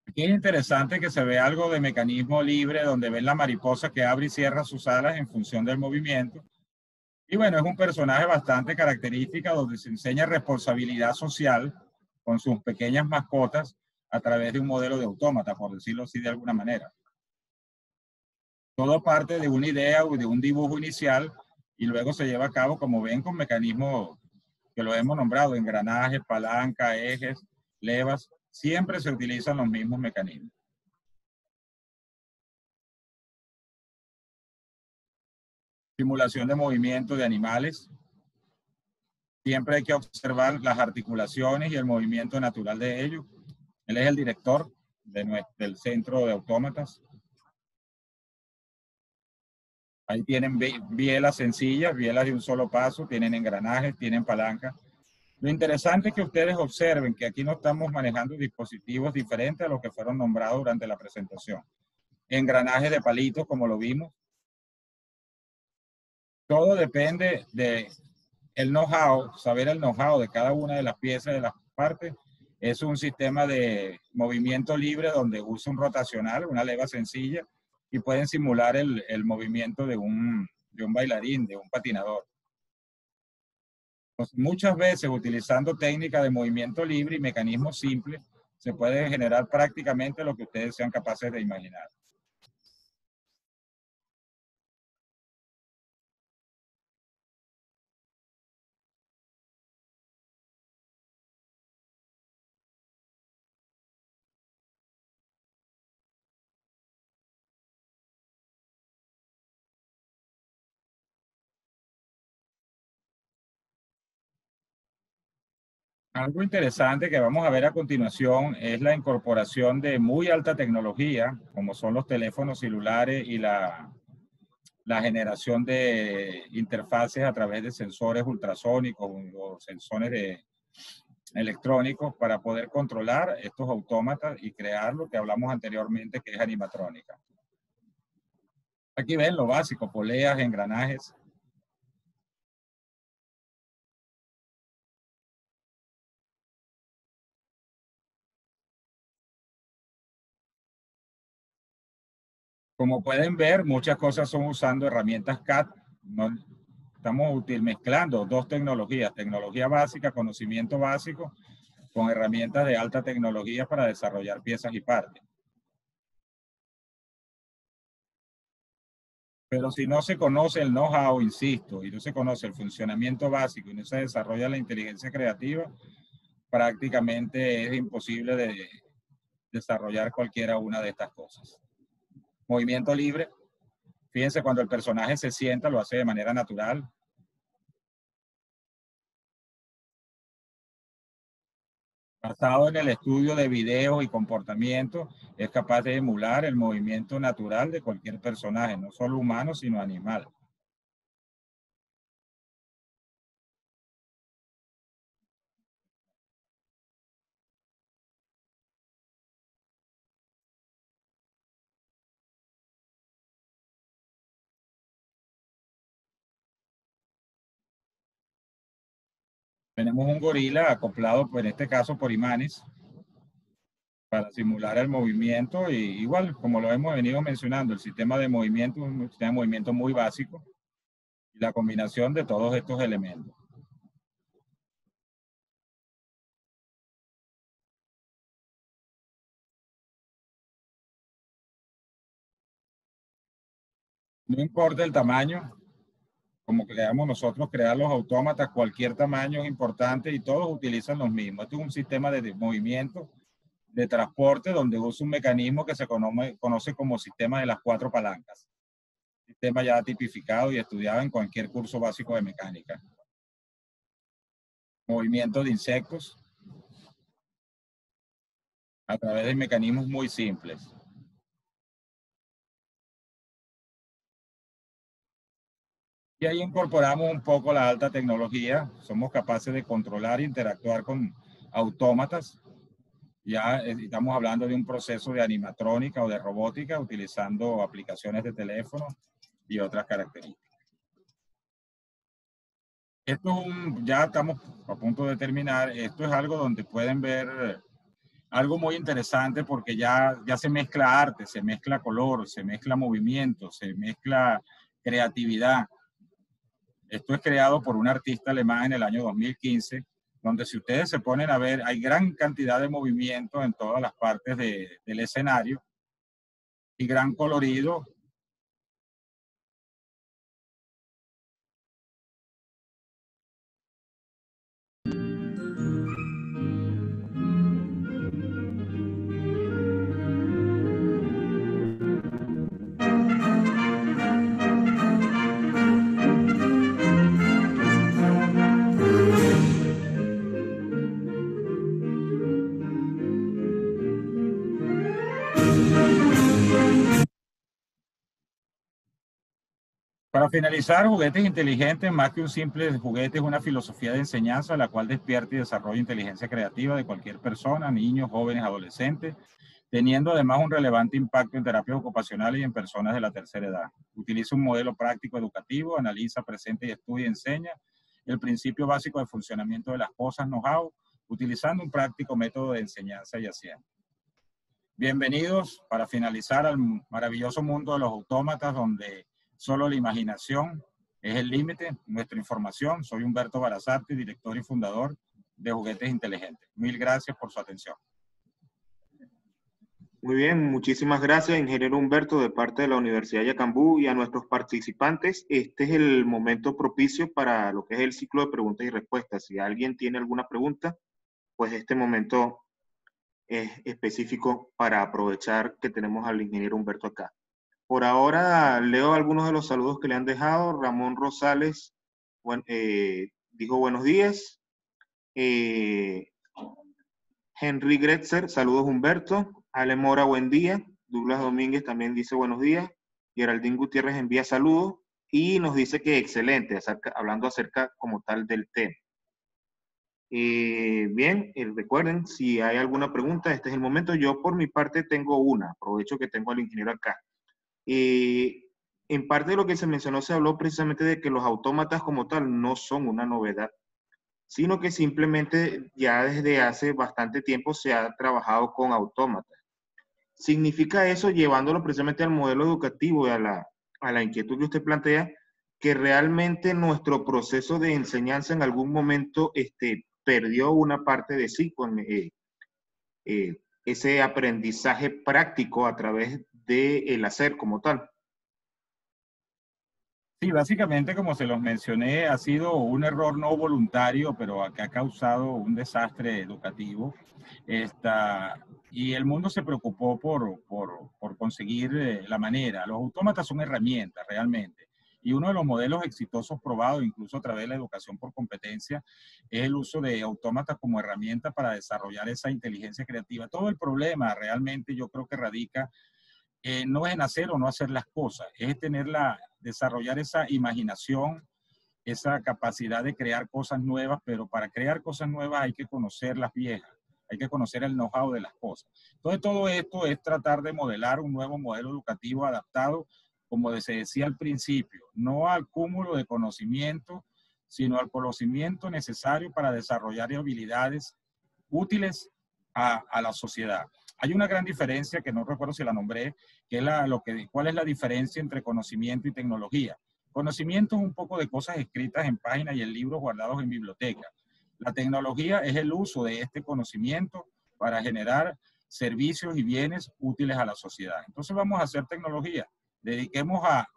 Aquí es interesante que se ve algo de mecanismo libre, donde ven la mariposa que abre y cierra sus alas en función del movimiento. Y bueno, es un personaje bastante característico, donde se enseña responsabilidad social con sus pequeñas mascotas a través de un modelo de autómata, por decirlo así de alguna manera. Todo parte de una idea o de un dibujo inicial y luego se lleva a cabo, como ven, con mecanismos que lo hemos nombrado: engranajes, palanca, ejes, levas. Siempre se utilizan los mismos mecanismos. Simulación de movimiento de animales. Siempre hay que observar las articulaciones y el movimiento natural de ellos. Él es el director del Centro de Autómatas. Ahí tienen bielas sencillas, bielas de un solo paso, tienen engranajes, tienen palanca. Lo interesante es que ustedes observen que aquí no estamos manejando dispositivos diferentes a los que fueron nombrados durante la presentación. Engranajes de palitos, como lo vimos. Todo depende de el know-how, saber el know-how de cada una de las piezas, de las partes. Es un sistema de movimiento libre donde usa un rotacional, una leva sencilla, y pueden simular el movimiento de un bailarín, de un patinador. Entonces, muchas veces, utilizando técnicas de movimiento libre y mecanismos simples, se puede generar prácticamente lo que ustedes sean capaces de imaginar. Algo interesante que vamos a ver a continuación es la incorporación de muy alta tecnología, como son los teléfonos celulares y la generación de interfaces a través de sensores ultrasónicos o sensores electrónicos para poder controlar estos autómatas y crear lo que hablamos anteriormente, que es animatrónica. Aquí ven lo básico: poleas, engranajes. Como pueden ver, muchas cosas son usando herramientas CAD. Estamos mezclando dos tecnologías, tecnología básica, conocimiento básico, con herramientas de alta tecnología para desarrollar piezas y partes. Pero si no se conoce el know-how, insisto, y no se conoce el funcionamiento básico y no se desarrolla la inteligencia creativa, prácticamente es imposible de desarrollar cualquiera una de estas cosas. Movimiento libre. Fíjense, cuando el personaje se sienta, lo hace de manera natural. Basado en el estudio de videos y comportamientos, es capaz de emular el movimiento natural de cualquier personaje, no solo humano, sino animal. Tenemos un gorila acoplado, pues, en este caso, por imanes, para simular el movimiento. Y igual, como lo hemos venido mencionando, el sistema de movimiento es un sistema de movimiento muy básico y la combinación de todos estos elementos. No importa el tamaño, como creamos nosotros, crear los autómatas, cualquier tamaño es importante y todos utilizan los mismos. Este es un sistema de movimiento, de transporte, donde usa un mecanismo que se conoce como sistema de las 4 palancas. Sistema ya tipificado y estudiado en cualquier curso básico de mecánica. Movimiento de insectos a través de mecanismos muy simples. Y ahí incorporamos un poco la alta tecnología. Somos capaces de controlar e interactuar con autómatas. Ya estamos hablando de un proceso de animatrónica o de robótica utilizando aplicaciones de teléfono y otras características. Esto es ya estamos a punto de terminar. Esto es algo donde pueden ver algo muy interesante porque ya se mezcla arte, se mezcla color, se mezcla movimiento, se mezcla creatividad. Esto es creado por un artista alemán en el año 2015, donde si ustedes se ponen a ver, hay gran cantidad de movimiento en todas las partes del escenario y gran colorido. Para finalizar, juguetes inteligentes, más que un simple juguete, es una filosofía de enseñanza la cual despierta y desarrolla inteligencia creativa de cualquier persona, niños, jóvenes, adolescentes, teniendo además un relevante impacto en terapias ocupacionales y en personas de la tercera edad. Utiliza un modelo práctico educativo, analiza, presenta y estudia y enseña el principio básico de funcionamiento de las cosas, know-how, utilizando un práctico método de enseñanza y hacienda. Bienvenidos para finalizar al maravilloso mundo de los autómatas, donde solo la imaginación es el límite. Nuestra información. Soy Humberto Barazarte, director y fundador de Juguetes Inteligentes. Mil gracias por su atención. Muy bien, muchísimas gracias, ingeniero Humberto, de parte de la Universidad de Yacambú, y a nuestros participantes. Este es el momento propicio para lo que es el ciclo de preguntas y respuestas. Si alguien tiene alguna pregunta, pues este momento es específico para aprovechar que tenemos al ingeniero Humberto acá. Por ahora leo algunos de los saludos que le han dejado. Ramón Rosales dijo buenos días. Henry Gretzer, saludos Humberto. Ale Mora, buen día. Douglas Domínguez también dice buenos días. Geraldine Gutiérrez envía saludos y nos dice que excelente, hablando acerca como tal del tema. Bien, recuerden, si hay alguna pregunta, este es el momento. Yo por mi parte tengo una. Aprovecho que tengo al ingeniero acá. En parte de lo que se mencionó, se habló precisamente de que los autómatas como tal no son una novedad, sino que simplemente ya desde hace bastante tiempo se ha trabajado con autómatas. significa eso, llevándolo precisamente al modelo educativo y a la inquietud que usted plantea, que realmente nuestro proceso de enseñanza en algún momento perdió una parte de sí con ese aprendizaje práctico a través del hacer como tal. Sí, básicamente, como se los mencioné, ha sido un error no voluntario, pero que ha causado un desastre educativo. Y el mundo se preocupó por conseguir la manera. Los autómatas son herramientas realmente. Y uno de los modelos exitosos probados, incluso a través de la educación por competencia, es el uso de autómatas como herramienta para desarrollar esa inteligencia creativa. Todo el problema realmente yo creo que radica no es en hacer o no hacer las cosas, es desarrollar esa imaginación, esa capacidad de crear cosas nuevas, pero para crear cosas nuevas hay que conocer las viejas, hay que conocer el know-how de las cosas. Entonces todo esto es tratar de modelar un nuevo modelo educativo adaptado, como se decía al principio, no al cúmulo de conocimiento, sino al conocimiento necesario para desarrollar habilidades útiles a la sociedad. Hay una gran diferencia que no recuerdo si la nombré, que es cuál es la diferencia entre conocimiento y tecnología. Conocimiento es un poco de cosas escritas en páginas y en libros guardados en biblioteca. La tecnología es el uso de este conocimiento para generar servicios y bienes útiles a la sociedad. Entonces vamos a hacer tecnología. Dediquemos a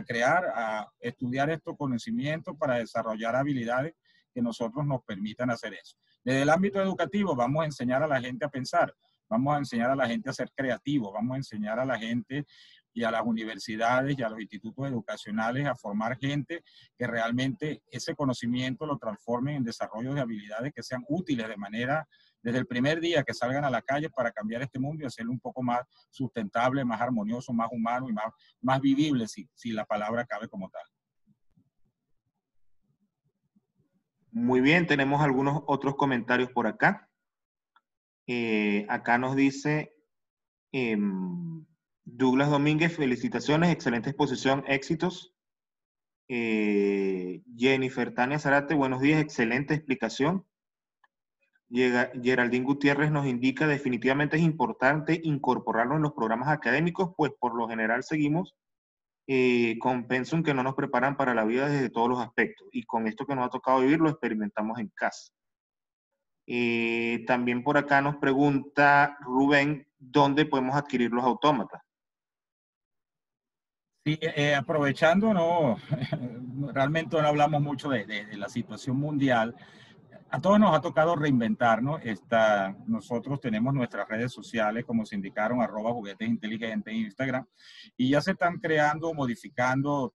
crear, a estudiar estos conocimientos para desarrollar habilidades que nosotros nos permitan hacer eso. Desde el ámbito educativo vamos a enseñar a la gente a pensar, vamos a enseñar a la gente a ser creativos, vamos a enseñar a la gente y a las universidades y a los institutos educacionales a formar gente que realmente ese conocimiento lo transformen en desarrollo de habilidades que sean útiles de manera, desde el primer día que salgan a la calle para cambiar este mundo y hacerlo un poco más sustentable, más armonioso, más humano y más vivible, si la palabra cabe como tal. Muy bien, tenemos algunos otros comentarios por acá. Acá nos dice Douglas Domínguez, felicitaciones, excelente exposición, éxitos. Jennifer Tania Zarate, buenos días, excelente explicación. Geraldine Gutiérrez nos indica definitivamente es importante incorporarlo en los programas académicos, pues por lo general seguimos con pensum que no nos preparan para la vida desde todos los aspectos. Y con esto que nos ha tocado vivir, lo experimentamos en casa. También por acá nos pregunta Rubén, ¿dónde podemos adquirir los autómatas? Sí, aprovechando, realmente no hablamos mucho de la situación mundial. A todos nos ha tocado reinventarnos. Nosotros tenemos nuestras redes sociales, como se indicaron, @juguetesinteligentes en Instagram, y ya se están creando, modificando,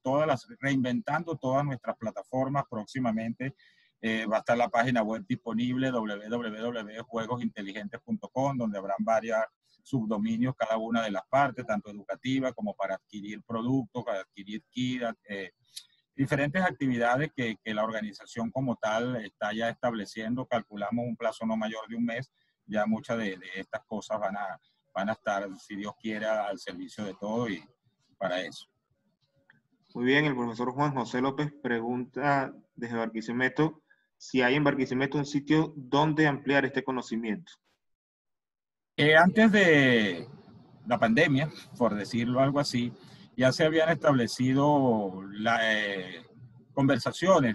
reinventando todas nuestras plataformas. Próximamente va a estar la página web disponible, www.juegosinteligentes.com, donde habrán varios subdominios, cada una de las partes, tanto educativa como para adquirir productos, para adquirir kit, diferentes actividades que la organización como tal está ya estableciendo. Calculamos un plazo no mayor de un mes. Ya muchas de estas cosas van a estar, si Dios quiera, al servicio de todo y para eso. Muy bien, el profesor Juan José López pregunta desde Barquisimeto si hay en Barquisimeto un sitio donde ampliar este conocimiento. Antes de la pandemia, por decirlo algo así, ya se habían establecido conversaciones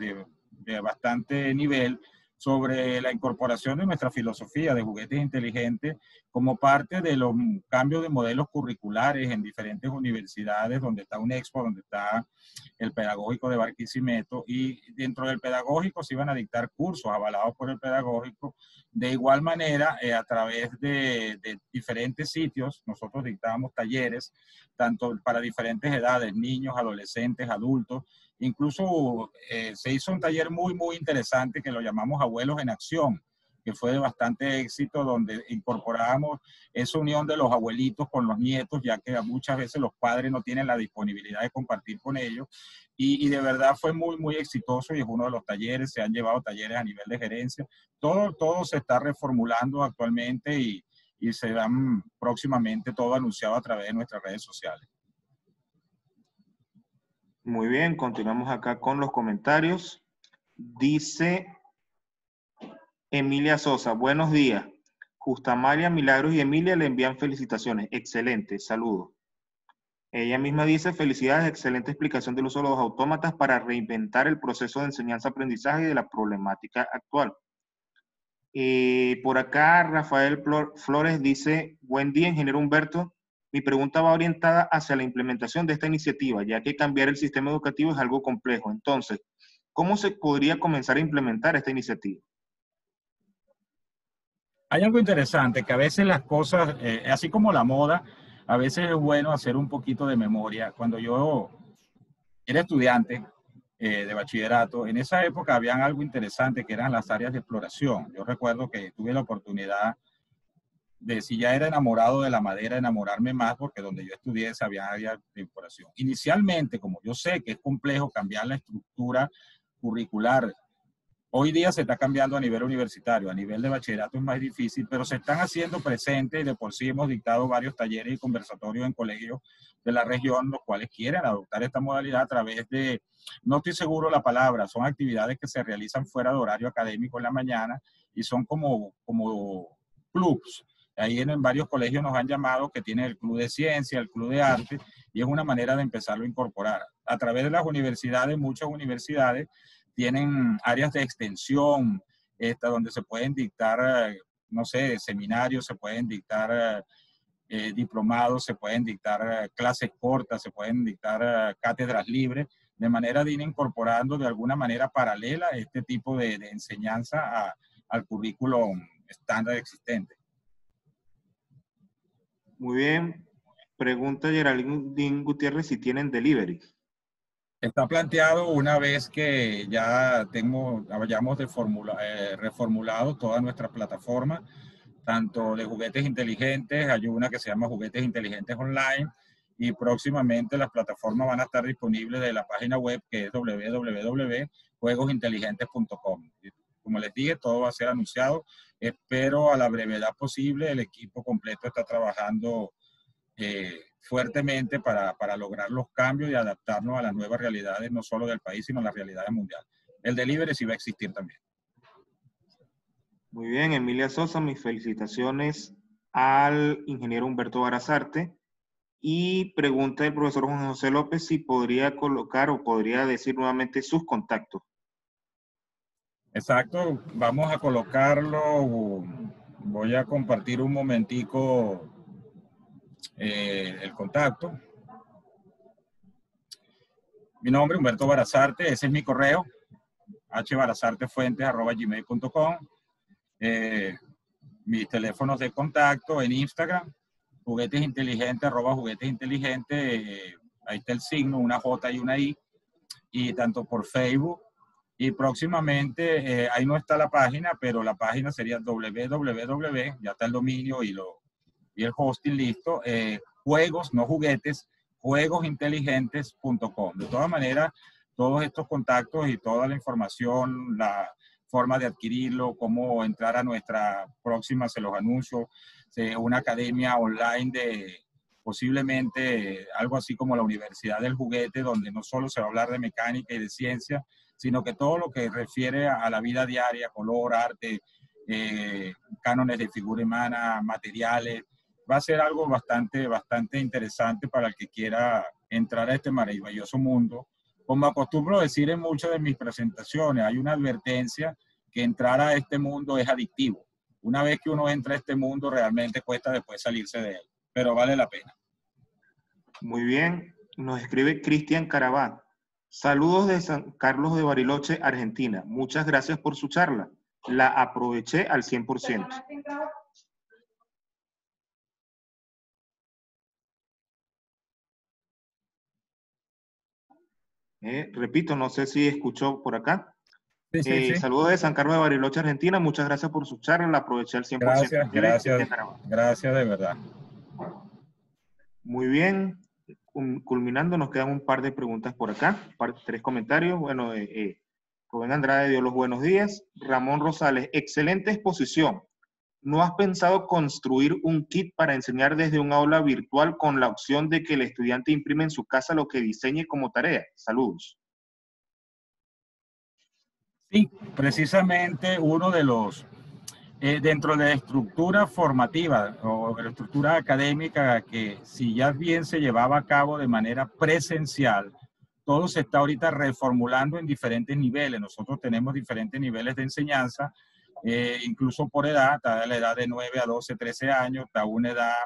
de bastante nivel sobre la incorporación de nuestra filosofía de juguetes inteligentes como parte de los cambios de modelos curriculares en diferentes universidades, donde está UNEXPO, donde está el pedagógico de Barquisimeto, y dentro del pedagógico se iban a dictar cursos avalados por el pedagógico. De igual manera, a través de diferentes sitios, nosotros dictábamos talleres, tanto para diferentes edades, niños, adolescentes, adultos. Incluso se hizo un taller muy, muy interesante que lo llamamos Abuelos en Acción, que fue de bastante éxito, donde incorporábamos esa unión de los abuelitos con los nietos, ya que muchas veces los padres no tienen la disponibilidad de compartir con ellos. Y de verdad fue muy, muy exitoso y es uno de los talleres. Se han llevado talleres a nivel de gerencia. Todo se está reformulando actualmente y serán próximamente todo anunciado a través de nuestras redes sociales. Muy bien, continuamos acá con los comentarios. Dice Emilia Sosa, buenos días. Justamalia, Milagros y Emilia le envían felicitaciones. Excelente, saludos. Ella misma dice, felicidades, excelente explicación del uso de los autómatas para reinventar el proceso de enseñanza-aprendizaje y de la problemática actual. Por acá, Rafael Flores dice, buen día, ingeniero Humberto. Mi pregunta va orientada hacia la implementación de esta iniciativa, ya que cambiar el sistema educativo es algo complejo. Entonces, ¿cómo se podría comenzar a implementar esta iniciativa? Hay algo interesante, que a veces las cosas, así como la moda, a veces es bueno hacer un poquito de memoria. Cuando yo era estudiante de bachillerato, en esa época habían algo interesante que eran las áreas de exploración. Yo recuerdo que tuve la oportunidad de, si ya era enamorado de la madera, enamorarme más, porque donde yo estudié había áreas de exploración. Inicialmente, como yo sé que es complejo cambiar la estructura curricular, hoy día se está cambiando a nivel universitario, a nivel de bachillerato es más difícil, pero se están haciendo presentes y de por sí hemos dictado varios talleres y conversatorios en colegios de la región, los cuales quieren adoptar esta modalidad a través de, no estoy seguro la palabra, son actividades que se realizan fuera de horario académico en la mañana y son como clubs. Ahí en varios colegios nos han llamado que tienen el club de ciencia, el club de arte, y es una manera de empezarlo a incorporar. A través de las universidades, muchas universidades tienen áreas de extensión, donde se pueden dictar, no sé, seminarios, se pueden dictar diplomados, se pueden dictar clases cortas, se pueden dictar cátedras libres, de manera de ir incorporando de alguna manera paralela este tipo de enseñanza al currículo estándar existente. Muy bien. Pregunta Geraldine Gutiérrez si tienen delivery. Está planteado una vez que ya hayamos reformulado toda nuestra plataforma, tanto de juguetes inteligentes, hay una que se llama Juguetes Inteligentes Online, y próximamente las plataformas van a estar disponibles de la página web que es www.juegosinteligentes.com. Como les dije, todo va a ser anunciado. Espero a la brevedad posible. El equipo completo está trabajando fuertemente para lograr los cambios y adaptarnos a las nuevas realidades, no solo del país, sino a las realidades mundiales. El delivery sí va a existir también. Muy bien, Emilia Sosa, mis felicitaciones al ingeniero Humberto Barazarte. Y pregunta del profesor Juan José López si podría colocar o podría decir nuevamente sus contactos. Exacto, vamos a colocarlo. Voy a compartir un momentico el contacto. Mi nombre es Humberto Barazarte, ese es mi correo, hbarazartefuentes@gmail.com. Mis teléfonos de contacto en Instagram, juguetesinteligentes, @juguetesinteligentes, ahí está el signo, una J y una I, y tanto por Facebook, y próximamente, ahí no está la página, pero la página sería www, ya está el dominio y el hosting listo, juegos, no juguetes, juegosinteligentes.com. De todas maneras, todos estos contactos y toda la información, la forma de adquirirlo, cómo entrar a nuestra próxima, se los anuncio, una academia online de posiblemente algo así como la Universidad del Juguete, donde no solo se va a hablar de mecánica y de ciencia, sino que todo lo que refiere a la vida diaria, color, arte, cánones de figura humana, materiales, va a ser algo bastante interesante para el que quiera entrar a este maravilloso mundo. Como acostumbro decir en muchas de mis presentaciones, hay una advertencia que entrar a este mundo es adictivo. Una vez que uno entra a este mundo, realmente cuesta después salirse de él, pero vale la pena. Muy bien, nos escribe Cristian Carabá. Saludos de San Carlos de Bariloche, Argentina. Muchas gracias por su charla. La aproveché al 100%. Repito, no sé si escuchó por acá. Sí. Saludos de San Carlos de Bariloche, Argentina. Muchas gracias por su charla. La aproveché al 100%. Gracias de verdad. Muy bien. Culminando, nos quedan un par de preguntas por acá. 3 comentarios. Bueno, Rubén Andrade dio los buenos días. Ramón Rosales, excelente exposición. ¿No has pensado construir un kit para enseñar desde un aula virtual con la opción de que el estudiante imprime en su casa lo que diseñe como tarea? Saludos. Sí, precisamente uno de los Dentro de la estructura formativa o de la estructura académica, que si ya bien se llevaba a cabo de manera presencial, todo se está ahorita reformulando en diferentes niveles. Nosotros tenemos diferentes niveles de enseñanza, incluso por edad, está la edad de 9 a 12, 13 años, está una edad,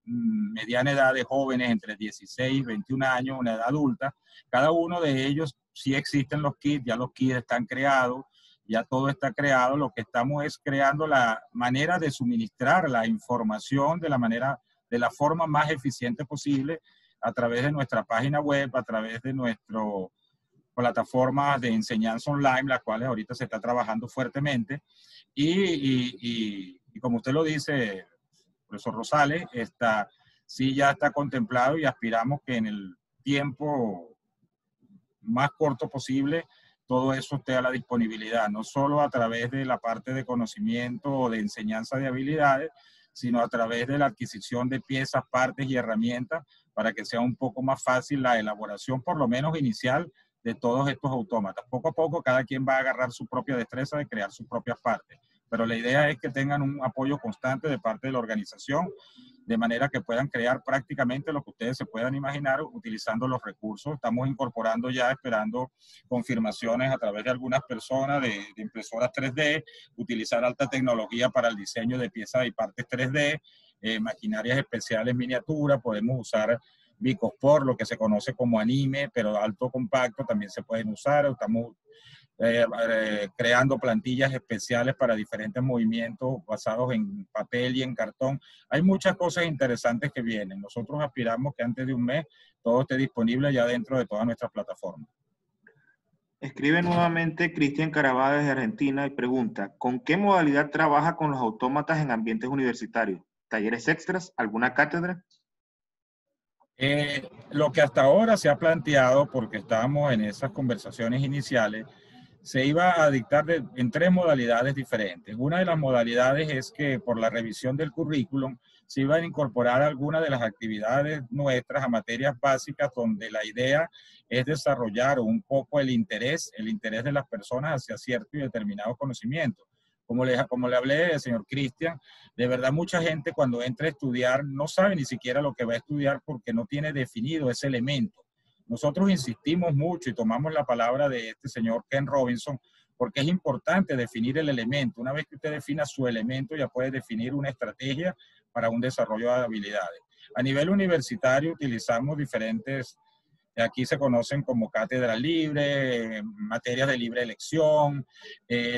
mediana edad de jóvenes entre 16 y 21 años, una edad adulta. Cada uno de ellos sí existen los kits, ya los kits están creados, ya todo está creado. Lo que estamos es creando la manera de suministrar la información de la forma más eficiente posible a través de nuestra página web, a través de nuestras plataformas de enseñanza online, las cuales ahorita se está trabajando fuertemente. Y como usted lo dice, profesor Rosales, sí ya está contemplado y aspiramos que en el tiempo más corto posible todo eso esté a la disponibilidad, no solo a través de la parte de conocimiento o de enseñanza de habilidades, sino a través de la adquisición de piezas, partes y herramientas para que sea un poco más fácil la elaboración, por lo menos inicial, de todos estos autómatas. Poco a poco cada quien va a agarrar su propia destreza de crear sus propias partes, pero la idea es que tengan un apoyo constante de parte de la organización, de manera que puedan crear prácticamente lo que ustedes se puedan imaginar utilizando los recursos. Estamos incorporando ya, esperando confirmaciones a través de algunas personas de impresoras 3D, utilizar alta tecnología para el diseño de piezas y partes 3D, maquinarias especiales miniatura, podemos usar Bicosport, lo que se conoce como anime, pero alto compacto también se pueden usar. Estamos creando plantillas especiales para diferentes movimientos basados en papel y en cartón. Hay muchas cosas interesantes que vienen. Nosotros aspiramos que antes de un mes todo esté disponible ya dentro de todas nuestras plataformas. Escribe nuevamente Cristian Carabá desde Argentina y pregunta, ¿con qué modalidad trabaja con los autómatas en ambientes universitarios? ¿Talleres extras? ¿Alguna cátedra? Lo que hasta ahora se ha planteado, porque estábamos en esas conversaciones iniciales, se iba a dictar en 3 modalidades diferentes. Una de las modalidades es que por la revisión del currículum se iban a incorporar algunas de las actividades nuestras a materias básicas, donde la idea es desarrollar un poco el interés de las personas hacia cierto y determinado conocimiento. Como le hablé, señor Cristian, de verdad mucha gente cuando entra a estudiar no sabe ni siquiera lo que va a estudiar porque no tiene definido ese elemento. Nosotros insistimos mucho y tomamos la palabra de este señor Ken Robinson porque es importante definir el elemento. Una vez que usted defina su elemento, ya puede definir una estrategia para un desarrollo de habilidades. A nivel universitario utilizamos diferentes, aquí se conocen como cátedra libre, materias de libre elección,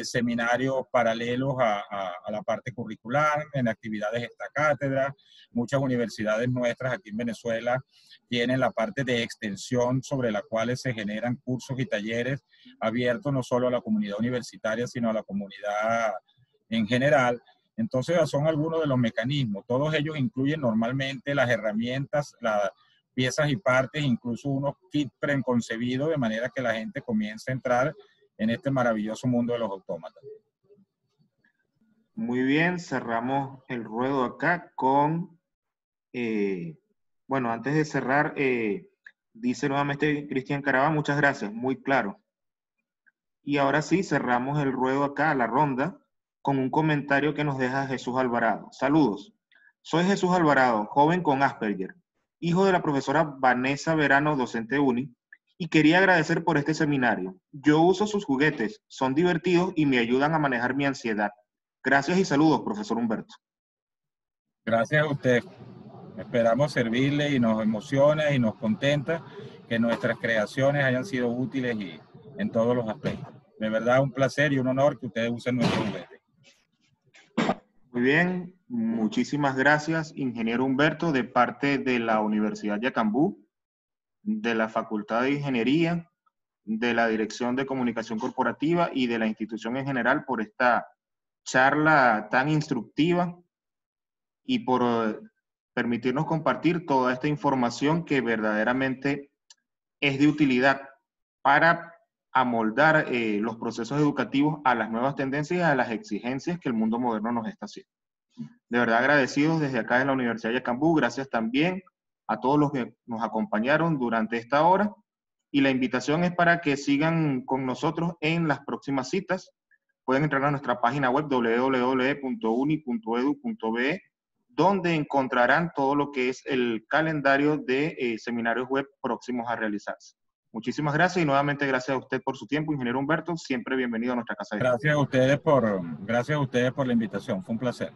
seminarios paralelos a la parte curricular, en actividades esta cátedra. Muchas universidades nuestras aquí en Venezuela tienen la parte de extensión sobre la cual se generan cursos y talleres abiertos no solo a la comunidad universitaria, sino a la comunidad en general. Entonces son algunos de los mecanismos. Todos ellos incluyen normalmente las herramientas, las piezas y partes, incluso unos kits preconcebidos, de manera que la gente comience a entrar en este maravilloso mundo de los autómatas. Muy bien, cerramos el ruedo acá con, bueno, antes de cerrar, dice nuevamente Cristian Carabá, muchas gracias, muy claro. Y ahora sí, cerramos el ruedo acá, la ronda, con un comentario que nos deja Jesús Alvarado. Saludos, soy Jesús Alvarado, joven con Asperger, hijo de la profesora Vanessa Verano, docente UNI, y quería agradecer por este seminario. Yo uso sus juguetes, son divertidos y me ayudan a manejar mi ansiedad. Gracias y saludos, profesor Humberto. Gracias a usted. Esperamos servirle y nos emociona y nos contenta que nuestras creaciones hayan sido útiles y en todos los aspectos. De verdad, un placer y un honor que ustedes usen nuestro juguete. Muy bien, muchísimas gracias, ingeniero Humberto, de parte de la Universidad Yacambú, de la Facultad de Ingeniería, de la Dirección de Comunicación Corporativa y de la institución en general por esta charla tan instructiva y por permitirnos compartir toda esta información que verdaderamente es de utilidad para amoldar los procesos educativos a las nuevas tendencias y a las exigencias que el mundo moderno nos está haciendo. De verdad agradecidos desde acá de la Universidad de Yacambú. Gracias también a todos los que nos acompañaron durante esta hora. Y la invitación es para que sigan con nosotros en las próximas citas pueden entrar a nuestra página web www.uni.edu.be, donde encontrarán todo lo que es el calendario de seminarios web próximos a realizarse. Muchísimas gracias y nuevamente gracias a usted por su tiempo, ingeniero Humberto. Siempre bienvenido a nuestra casa de estudio. Gracias a ustedes por la invitación. Fue un placer.